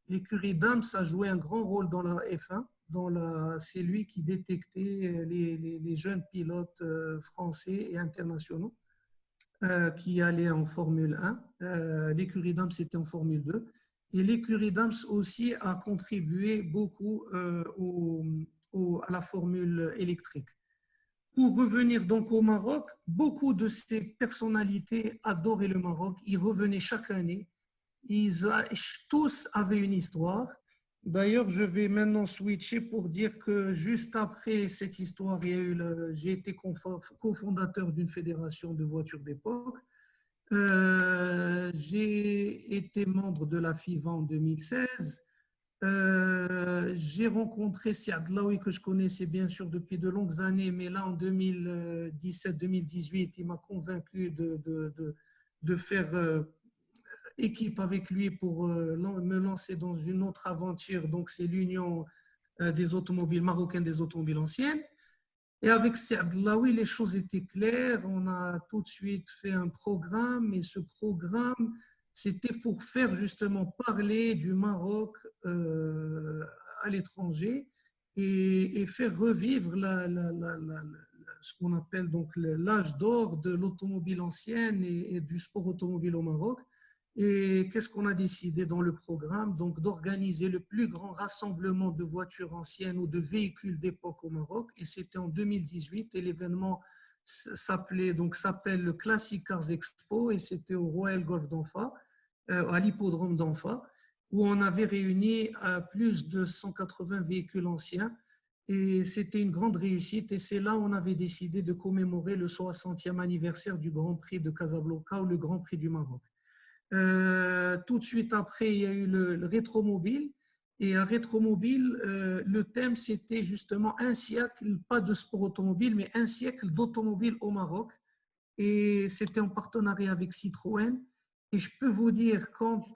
L'écurie Dams a joué un grand rôle dans la F1. C'est lui qui détectait les jeunes pilotes français et internationaux qui allaient en Formule 1. L'écurie Dams était en Formule 2. Et l'écurie Dams aussi a contribué beaucoup à la formule électrique. Pour revenir donc au Maroc, beaucoup de ces personnalités adoraient le Maroc. Ils revenaient chaque année. Tous avaient une histoire. D'ailleurs, je vais maintenant switcher pour dire que juste après cette histoire, j'ai été cofondateur d'une fédération de voitures d'époque. J'ai été membre de la FIVA en 2016. J'ai rencontré Saad Laoui, que je connaissais bien sûr depuis de longues années, mais là en 2017-2018, il m'a convaincu de faire équipe avec lui pour me lancer dans une autre aventure. Donc c'est l'Union des automobiles marocaines, des automobiles anciennes. Et avec Saad Laoui, les choses étaient claires. On a tout de suite fait un programme, et ce programme, c'était pour faire justement parler du Maroc à l'étranger et faire revivre ce qu'on appelle donc l'âge d'or de l'automobile ancienne et du sport automobile au Maroc. Et qu'est-ce qu'on a décidé dans le programme? Donc d'organiser le plus grand rassemblement de voitures anciennes ou de véhicules d'époque au Maroc. Et c'était en 2018, et l'événement s'appelle le Classic Cars Expo, et c'était au Royal Golf d'Anfa, à l'hippodrome d'Anfa, où on avait réuni plus de 180 véhicules anciens, et c'était une grande réussite. Et c'est là où on avait décidé de commémorer le 60e anniversaire du Grand Prix de Casablanca, ou le Grand Prix du Maroc. Tout de suite après, il y a eu le rétromobile. Et à rétromobile, le thème, c'était justement un siècle, pas de sport automobile, mais un siècle d'automobile au Maroc. Et c'était en partenariat avec Citroën. Et je peux vous dire, quand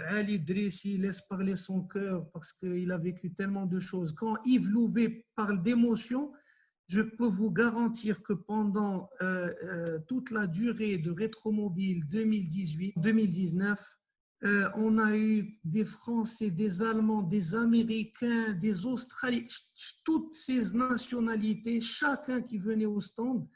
Ali Drissi laisse parler son cœur, parce qu'il a vécu tellement de choses, quand Yves Louvet parle d'émotion, je peux vous garantir que pendant toute la durée de Rétromobile 2018-2019, on a eu des Français, des Allemands, des Américains, des Australiens, toutes ces nationalités, chacun qui venait au stand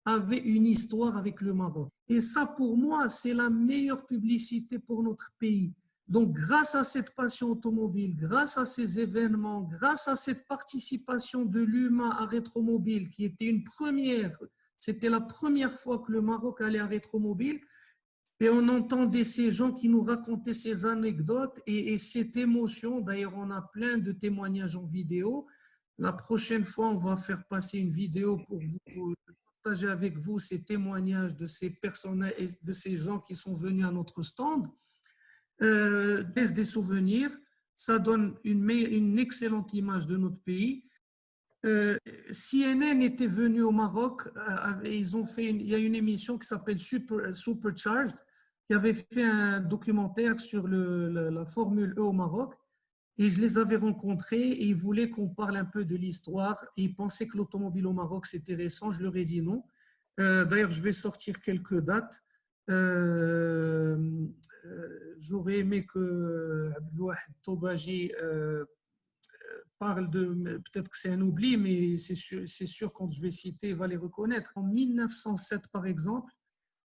avait une histoire avec le Maroc. Et ça, pour moi, c'est la meilleure publicité pour notre pays. Donc, grâce à cette passion automobile, grâce à ces événements, grâce à cette participation de l'UMA à Rétromobile, qui était une première, c'était la première fois que le Maroc allait à Rétromobile, et on entendait ces gens qui nous racontaient ces anecdotes et cette émotion. D'ailleurs, on a plein de témoignages en vidéo. La prochaine fois, on va faire passer une vidéo pour vous partager avec vous ces témoignages de ces personnes et de ces gens qui sont venus à notre stand. Laisse des souvenirs, ça donne une excellente image de notre pays. CNN était venu au Maroc, il y a une émission qui s'appelle Supercharged, qui avait fait un documentaire sur la Formule E au Maroc, et je les avais rencontrés et ils voulaient qu'on parle un peu de l'histoire, et ils pensaient que l'automobile au Maroc c'était récent. Je leur ai dit non. D'ailleurs, je vais sortir quelques dates. J'aurais aimé que Abdelouahid Tobaji parle de, peut-être que c'est un oubli, mais c'est sûr quand je vais citer, il va les reconnaître. En 1907, par exemple,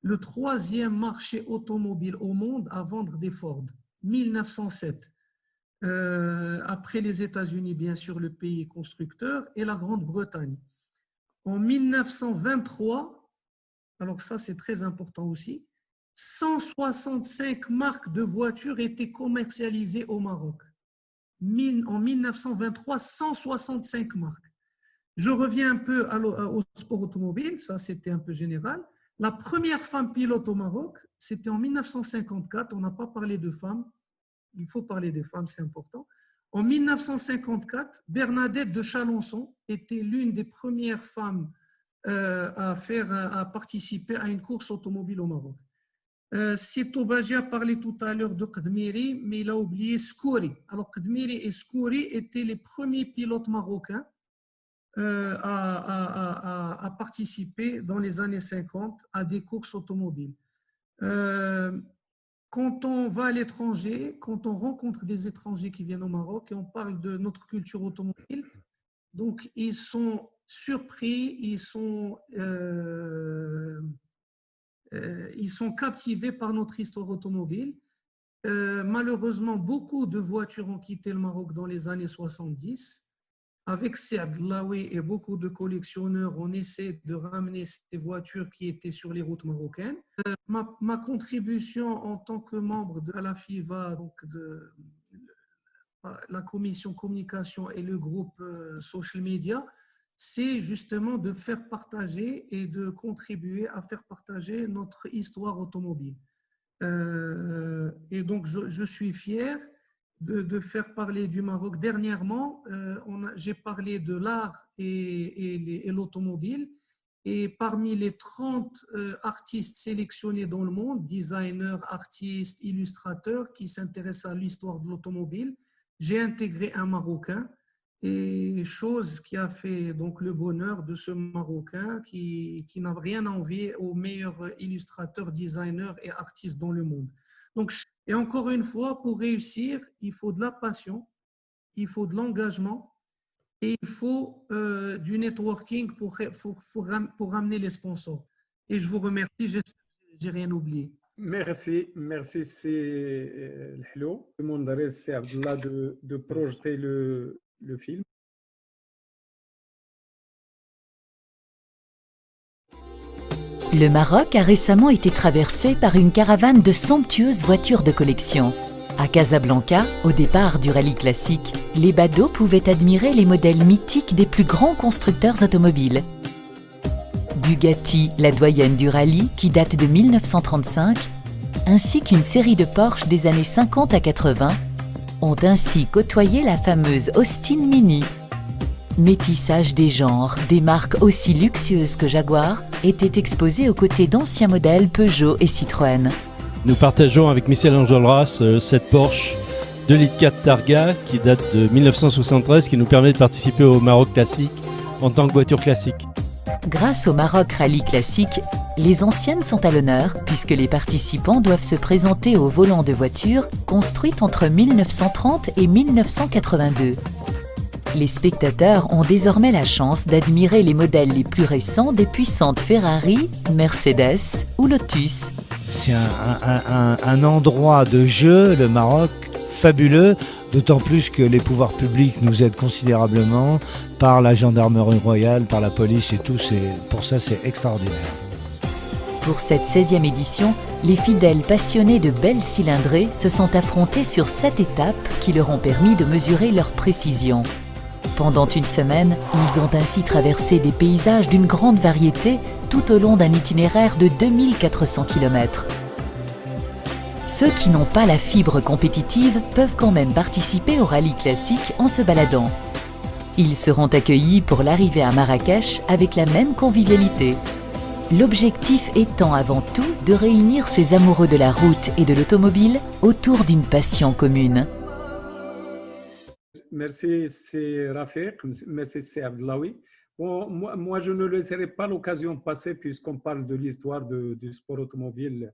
le 3e marché automobile au monde à vendre des Ford. 1907. Après les États-Unis, bien sûr, le pays constructeur, et la Grande-Bretagne. En 1923, alors ça c'est très important aussi, 165 marques de voitures étaient commercialisées au Maroc. En 1923, 165 marques. Je reviens un peu au sport automobile, ça c'était un peu général. La première femme pilote au Maroc, c'était en 1954, on n'a pas parlé de femmes, il faut parler des femmes, c'est important. En 1954, Bernadette de Chalençon était l'une des premières femmes à participer à une course automobile au Maroc. Tobaji a parlé tout à l'heure de Qadmiri, mais il a oublié Skouri. Alors Qadmiri et Skouri étaient les premiers pilotes marocains a participé dans les années 50 à des courses automobiles. Quand on va à l'étranger, quand on rencontre des étrangers qui viennent au Maroc et on parle de notre culture automobile, donc ils sont surpris, ils sont captivés par notre histoire automobile. Malheureusement, beaucoup de voitures ont quitté le Maroc dans les années 70. Avec Saad Abdellaoui et beaucoup de collectionneurs, on essaie de ramener ces voitures qui étaient sur les routes marocaines. Ma contribution en tant que membre de la FIFA, donc de la commission communication et le groupe social media, c'est justement de faire partager et de contribuer à faire partager notre histoire automobile. Et donc, je suis fier de faire parler du Maroc. Dernièrement, j'ai parlé de l'art et l'automobile. Et parmi les 30 artistes sélectionnés dans le monde, designers, artistes, illustrateurs qui s'intéressent à l'histoire de l'automobile, j'ai intégré un Marocain. Et chose qui a fait donc le bonheur de ce Marocain qui n'a rien à envier aux meilleurs illustrateurs, designers et artistes dans le monde. Donc, et encore une fois, pour réussir, il faut de la passion, il faut de l'engagement et il faut du networking pour ramener les sponsors. Et je vous remercie, j'espère que je n'ai rien oublié. Merci, c'est hello. Je demanderai à Saad Abdallah de projeter le film. Le Maroc a récemment été traversé par une caravane de somptueuses voitures de collection. À Casablanca, au départ du rallye classique, les badauds pouvaient admirer les modèles mythiques des plus grands constructeurs automobiles. Bugatti, la doyenne du rallye, qui date de 1935, ainsi qu'une série de Porsche des années 50 à 80, ont ainsi côtoyé la fameuse Austin Mini. Métissage des genres, des marques aussi luxueuses que Jaguar étaient exposées aux côtés d'anciens modèles Peugeot et Citroën. Nous partageons avec Michel Enjolras cette Porsche 2,4 litres Targa qui date de 1973, qui nous permet de participer au Maroc Classique en tant que voiture classique. Grâce au Maroc Rallye Classique, les anciennes sont à l'honneur puisque les participants doivent se présenter au volant de voitures construites entre 1930 et 1982. Les spectateurs ont désormais la chance d'admirer les modèles les plus récents des puissantes Ferrari, Mercedes ou Lotus. C'est un endroit de jeu, le Maroc, fabuleux, d'autant plus que les pouvoirs publics nous aident considérablement par la gendarmerie royale, par la police et tout. Pour ça, c'est extraordinaire. Pour cette 16e édition, les fidèles passionnés de belles cylindrées se sont affrontés sur 7 étapes qui leur ont permis de mesurer leur précision. Pendant une semaine, ils ont ainsi traversé des paysages d'une grande variété tout au long d'un itinéraire de 2400 km. Ceux qui n'ont pas la fibre compétitive peuvent quand même participer au rallye classique en se baladant. Ils seront accueillis pour l'arrivée à Marrakech avec la même convivialité. L'objectif étant avant tout de réunir ces amoureux de la route et de l'automobile autour d'une passion commune. Merci, c'est Rafiq. Merci, c'est Abdellaoui. Bon, moi, je ne laisserai pas l'occasion passer puisqu'on parle de l'histoire du sport automobile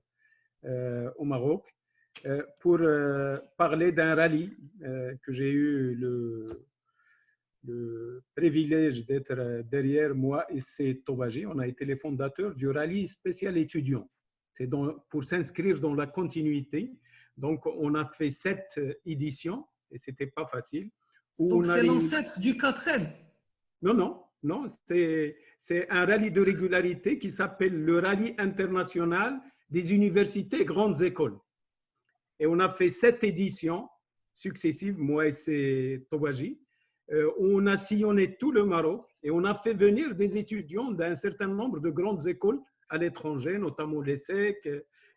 au Maroc pour parler d'un rallye que j'ai eu le privilège d'être derrière moi et c'est Tobaji. On a été les fondateurs du rallye spécial étudiant. C'est pour s'inscrire dans la continuité. Donc, on a fait 7 éditions et ce n'était pas facile. Donc, c'est l'ancêtre du 4L? Non, c'est un rallye de régularité qui s'appelle le rallye international des universités et grandes écoles. Et on a fait 7 éditions successives, moi et c'est Tobaji. On a sillonné tout le Maroc et on a fait venir des étudiants d'un certain nombre de grandes écoles à l'étranger, notamment l'ESSEC.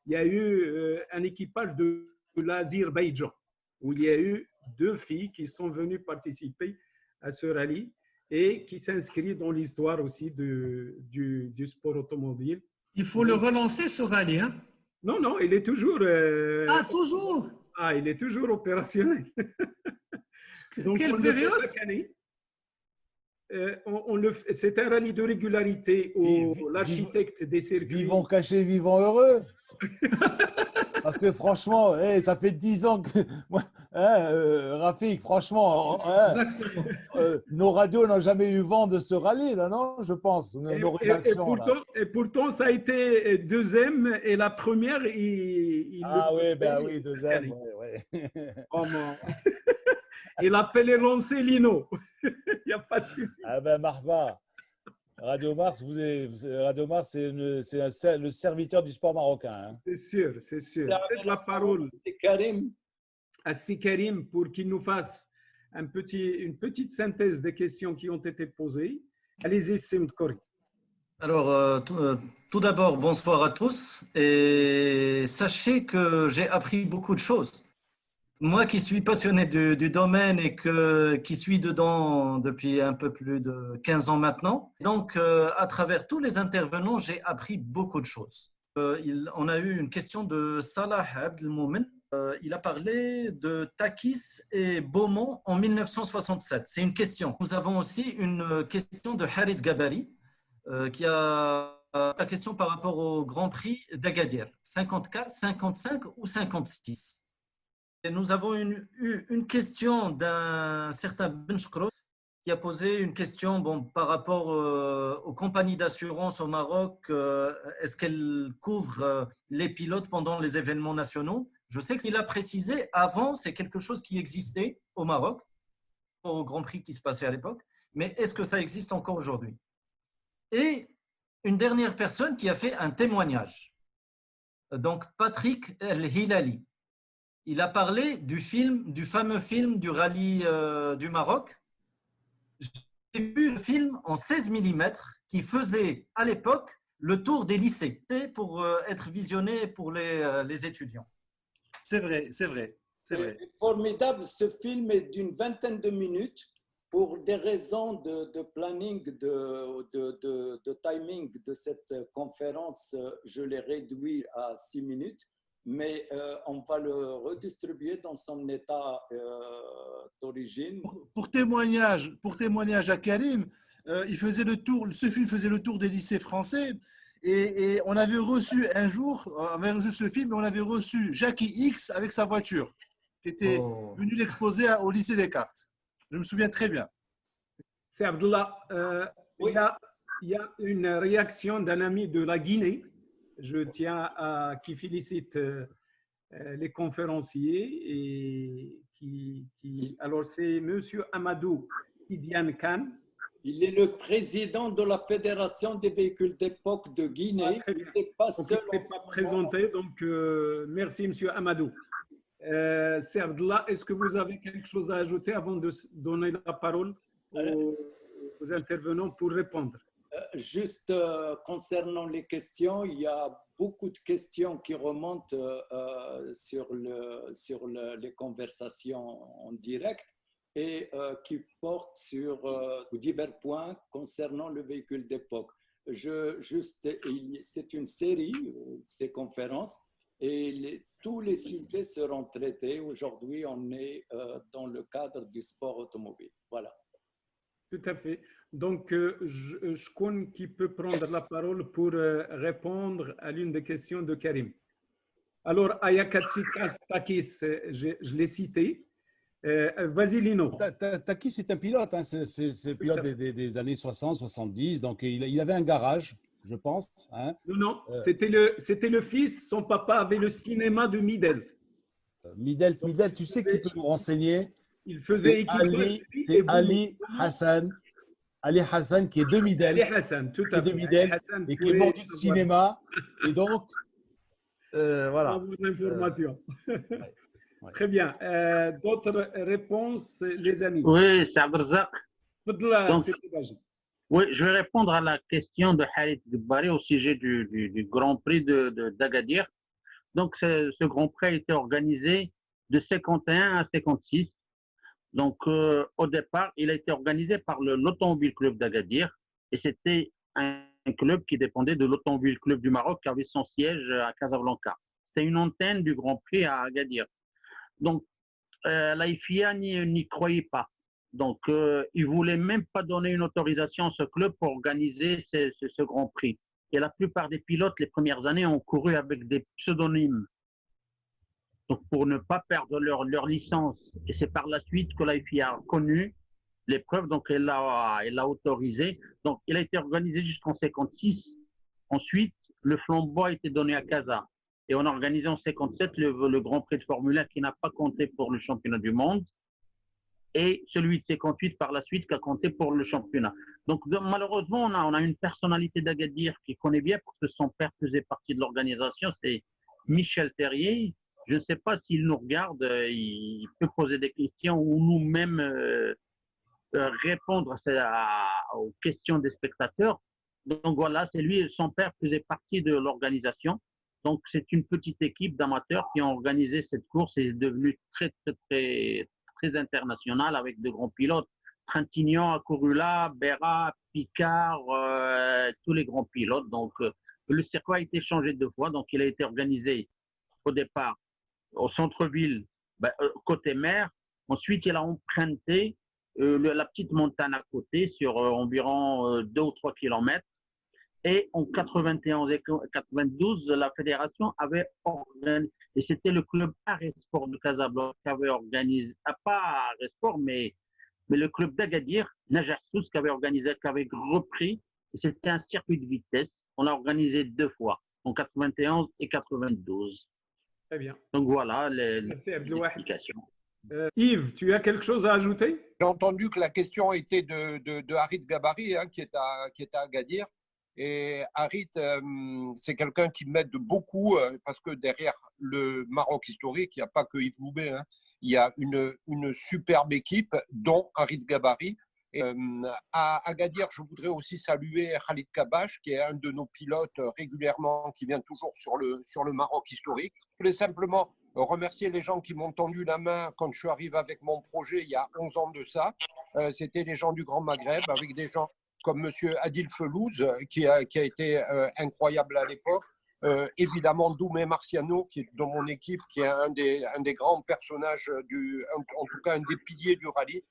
Il y a eu un équipage de l'Azerbaïdjan où il y a eu 2 filles qui sont venues participer à ce rallye et qui s'inscrit dans l'histoire aussi du sport automobile. Il faut le relancer, ce rallye, hein? Non, il est toujours… toujours? Il est toujours opérationnel. Donc, quelle période? c'est un rallye de régularité où l'architecte des circuits… Vivons cachés, vivons heureux. Parce que franchement, ça fait 10 ans que… Rafik, franchement, nos radios n'ont jamais eu vent de ce rallye, là, non? Je pense. Nos rédactions, et pourtant, ça a été deuxième et la première, oui, deuxième. Ouais. Comment et l'appel est lancé, Lino. Il n'y a pas de souci. Ah ben, Marfa, Radio Mars, c'est le serviteur du sport marocain. Hein. C'est sûr, c'est sûr. Peut-être la parole à Si Karim pour qu'il nous fasse une petite synthèse des questions qui ont été posées. Allez-y, Simt Kori. Alors, tout d'abord, bonsoir à tous. Et sachez que j'ai appris beaucoup de choses. Moi qui suis passionné du domaine et qui suis dedans depuis un peu plus de 15 ans maintenant, donc à travers tous les intervenants, j'ai appris beaucoup de choses. On a eu une question de Salah Abdelmoumen. Il a parlé de Takis et Beaumont en 1967. C'est une question. Nous avons aussi une question de Harith Gabari qui a la question par rapport au Grand Prix d'Agadir. 54, 55 ou 56? Et nous avons eu une question d'un certain Ben Chkro qui a posé une question par rapport aux compagnies d'assurance au Maroc. Est-ce qu'elles couvrent les pilotes pendant les événements nationaux? Je sais qu'il a précisé avant, c'est quelque chose qui existait au Maroc, au Grand Prix qui se passait à l'époque, mais est-ce que ça existe encore aujourd'hui? Et une dernière personne qui a fait un témoignage, donc Patrick El-Hilali. Il a parlé du fameux film du rallye du Maroc. J'ai vu le film en 16 mm qui faisait à l'époque le tour des lycées pour être visionné pour les étudiants. C'est vrai. C'est formidable. Ce film est d'une vingtaine de minutes. Pour des raisons de planning, de timing de cette conférence, je l'ai réduit à 6 minutes. Mais on va le redistribuer dans son état d'origine. Pour témoignage à Karim, ce film faisait le tour des lycées français et on avait reçu un jour, ce film, et on avait reçu Jackie X avec sa voiture qui était venu l'exposer au lycée Descartes. Je me souviens très bien. C'est Abdullah. Il y a une réaction d'un ami de la Guinée. Je tiens qui félicite les conférenciers et alors c'est Monsieur Amadou Idiane Khan. Il est le président de la Fédération des véhicules d'époque de Guinée. Il n'est pas seul. Il n'est pas présenté, donc merci Monsieur Amadou. C'est Abdullah, est-ce que vous avez quelque chose à ajouter avant de donner la parole aux intervenants pour répondre? Juste concernant les questions, il y a beaucoup de questions qui remontent sur les conversations en direct et qui portent sur divers points concernant le véhicule d'époque. C'est une série, ces conférences, et tous les sujets seront traités. Aujourd'hui, on est dans le cadre du sport automobile. Voilà. Tout à fait. Donc, je connais qui peut prendre la parole pour répondre à l'une des questions de Karim. Alors, Ayakatsi Takis, je l'ai cité. Vas-y, Lino. Takis est un pilote, hein, c'est pilote des années 60, 70, donc il avait un garage, je pense. Hein. Non, c'était le fils, son papa avait le cinéma de Midelt. Midelt, tu sais qui peut nous renseigner? Il faisait Ali Hassan qui est de Midelt, et qui est mordu de cinéma. Et donc, voilà. Information. Très bien. D'autres réponses, les amis? Oui, c'est Abdelrazak. Oui, je vais répondre à la question de Harith Gabari au sujet du Grand Prix d'Agadir. Donc, ce Grand Prix a été organisé de 51 à 56. Donc, au départ, il a été organisé par l'Automobile Club d'Agadir et c'était un club qui dépendait de l'Automobile Club du Maroc qui avait son siège à Casablanca. C'est une antenne du Grand Prix à Agadir. Donc, la FIA n'y croyait pas. Donc, ils ne voulaient même pas donner une autorisation à ce club pour organiser ce Grand Prix. Et la plupart des pilotes, les premières années, ont couru avec des pseudonymes. Donc, pour ne pas perdre leur licence. Et c'est par la suite que la FIA a connu l'épreuve, donc elle l'a autorisé. Donc, il a été organisé jusqu'en 56. Ensuite, le flambeau a été donné à Casa. Et on a organisé en 57 le Grand Prix de Formule 1 qui n'a pas compté pour le championnat du monde. Et celui de 58 par la suite qui a compté pour le championnat. Donc malheureusement, on a une personnalité d'Agadir qui connaît bien parce que son père faisait partie de l'organisation, c'est Michel Terrier. Je ne sais pas s'il nous regarde, il peut poser des questions ou nous-mêmes répondre aux questions des spectateurs. Donc voilà, c'est lui, son père faisait partie de l'organisation. Donc c'est une petite équipe d'amateurs qui ont organisé cette course et est devenue très international avec de grands pilotes. Trintignant a couru là, Berra, Picard, tous les grands pilotes. Donc, le circuit a été changé 2 fois. Donc, il a été organisé au départ au centre-ville, côté mer. Ensuite, il a emprunté la petite montagne à côté sur environ 2 ou 3 kilomètres. Et en 91 et 92, la fédération avait organisé, et c'était le club Aresport de Casablanca qui avait organisé, pas Aresport, mais le club d'Agadir, Najarsous, qui avait organisé, qui avait repris, et c'était un circuit de vitesse. On l'a organisé 2 fois, en 91 et 92. Très bien. Donc voilà Merci, explications. Yves, tu as quelque chose à ajouter? J'ai entendu que la question était de Harit Gabari, hein, qui est à Agadir. Et Harit, c'est quelqu'un qui m'aide beaucoup parce que derrière le Maroc historique, il n'y a pas que Yves Loubet, hein, il y a une superbe équipe, dont Harit Gabari. Et, à Agadir, je voudrais aussi saluer Khalid Kabash, qui est un de nos pilotes régulièrement, qui vient toujours sur le Maroc historique. Je voulais simplement remercier les gens qui m'ont tendu la main quand je suis arrivé avec mon projet il y a 11 ans de ça. C'était les gens du Grand Maghreb, avec des gens comme M. Adil Felouz, qui a été incroyable à l'époque. Évidemment, Doumé Marciano, qui est dans mon équipe, qui est un des grands personnages, en tout cas un des piliers du rallye.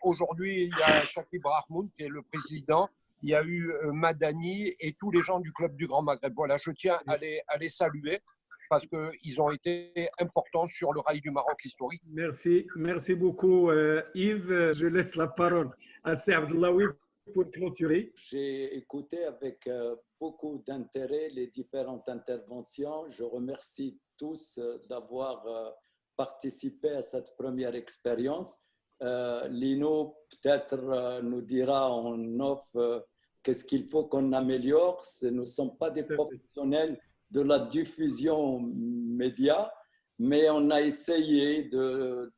Aujourd'hui, il y a Shakib Rahmoun, qui est le président. Il y a eu Madani et tous les gens du Club du Grand Maghreb. Voilà, je tiens à les saluer parce qu'ils ont été importants sur le rallye du Maroc historique. Merci beaucoup Yves. Je laisse la parole à Serge Abdellaoui pour clôturer. J'ai écouté avec beaucoup d'intérêt les différentes interventions. Je remercie tous d'avoir participé à cette première expérience. Lino peut-être nous dira en off qu'est-ce qu'il faut qu'on améliore. Nous ne sommes pas des professionnels de la diffusion média, mais on a essayé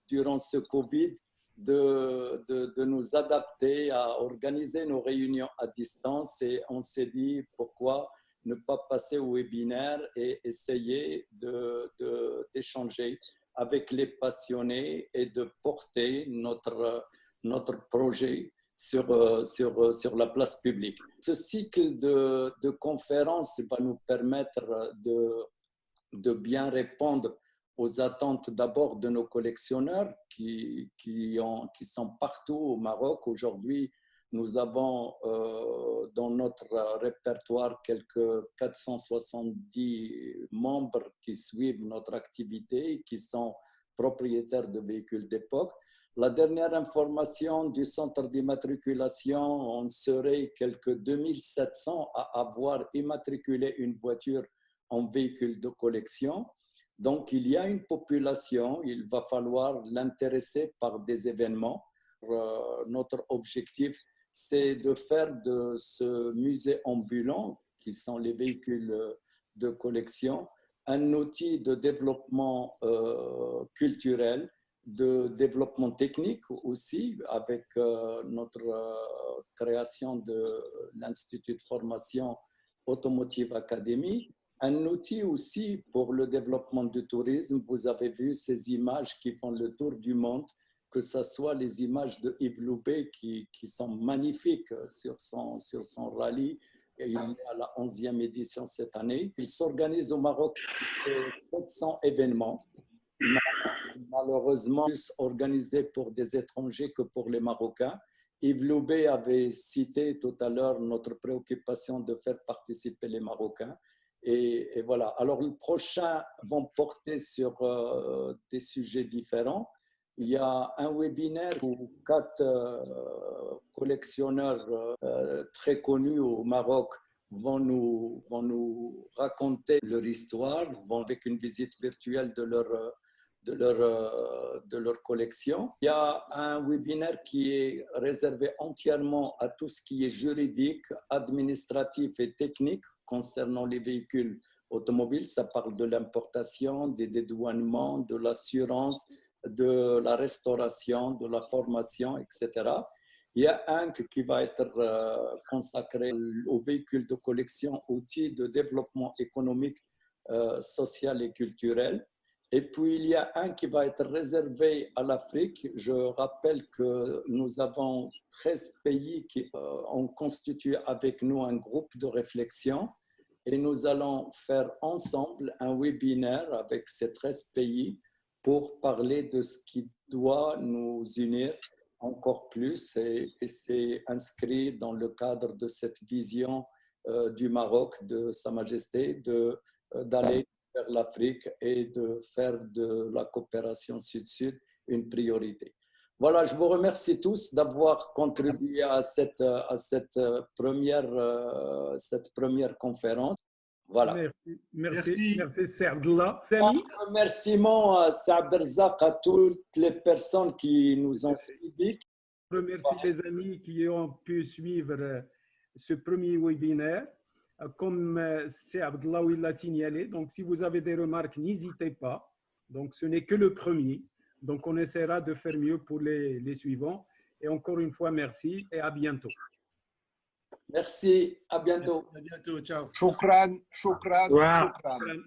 durant ce Covid de nous adapter à organiser nos réunions à distance et on s'est dit pourquoi ne pas passer au webinaire et essayer d'échanger avec les passionnés et de porter notre projet sur la place publique. Ce cycle de conférences va nous permettre de bien répondre aux attentes d'abord de nos collectionneurs qui sont partout au Maroc. Aujourd'hui, nous avons dans notre répertoire quelques 470 membres qui suivent notre activité et qui sont propriétaires de véhicules d'époque. La dernière information du centre d'immatriculation, on serait quelques 2700 à avoir immatriculé une voiture en véhicule de collection. Donc, il y a une population, il va falloir l'intéresser par des événements. Notre objectif, c'est de faire de ce musée ambulant, qui sont les véhicules de collection, un outil de développement culturel, de développement technique aussi, avec notre création de l'Institut de formation Automotive Academy. Un outil aussi pour le développement du tourisme. Vous avez vu ces images qui font le tour du monde, que ce soit les images de Yves Loubet qui sont magnifiques sur son rallye. Et il y a la 11e édition cette année. Il s'organise au Maroc 700 événements malheureusement plus organisé pour des étrangers que pour les Marocains. Yves Loubet avait cité tout à l'heure notre préoccupation de faire participer les Marocains. Et voilà. Alors, les prochains vont porter sur des sujets différents. Il y a un webinaire où 4 collectionneurs très connus au Maroc vont nous raconter leur histoire, vont avec une visite virtuelle de leur collection. Il y a un webinaire qui est réservé entièrement à tout ce qui est juridique, administratif et technique concernant les véhicules automobiles. Ça parle de l'importation, des dédouanements, de l'assurance, de la restauration, de la formation, etc. Il y a un qui va être consacré aux véhicules de collection, outils de développement économique, social et culturel. Et puis, il y a un qui va être réservé à l'Afrique. Je rappelle que nous avons 13 pays qui ont constitué avec nous un groupe de réflexion et nous allons faire ensemble un webinaire avec ces 13 pays pour parler de ce qui doit nous unir encore plus et c'est inscrit dans le cadre de cette vision du Maroc, de Sa Majesté, d'aller vers l'Afrique et de faire de la coopération sud-sud une priorité. Voilà, je vous remercie tous d'avoir contribué à cette première conférence. Voilà. Merci Saadallah. Un remerciement à Saad Razak, à toutes les personnes qui nous ont suivis. Je remercie les amis qui ont pu suivre ce premier webinaire. Comme Saadallah l'a signalé, donc si vous avez des remarques, n'hésitez pas. Donc ce n'est que le premier. Donc on essaiera de faire mieux pour les suivants. Et encore une fois, merci et à bientôt. Merci, à bientôt. À bientôt, ciao. Shukran, shukran, Wow. shukran.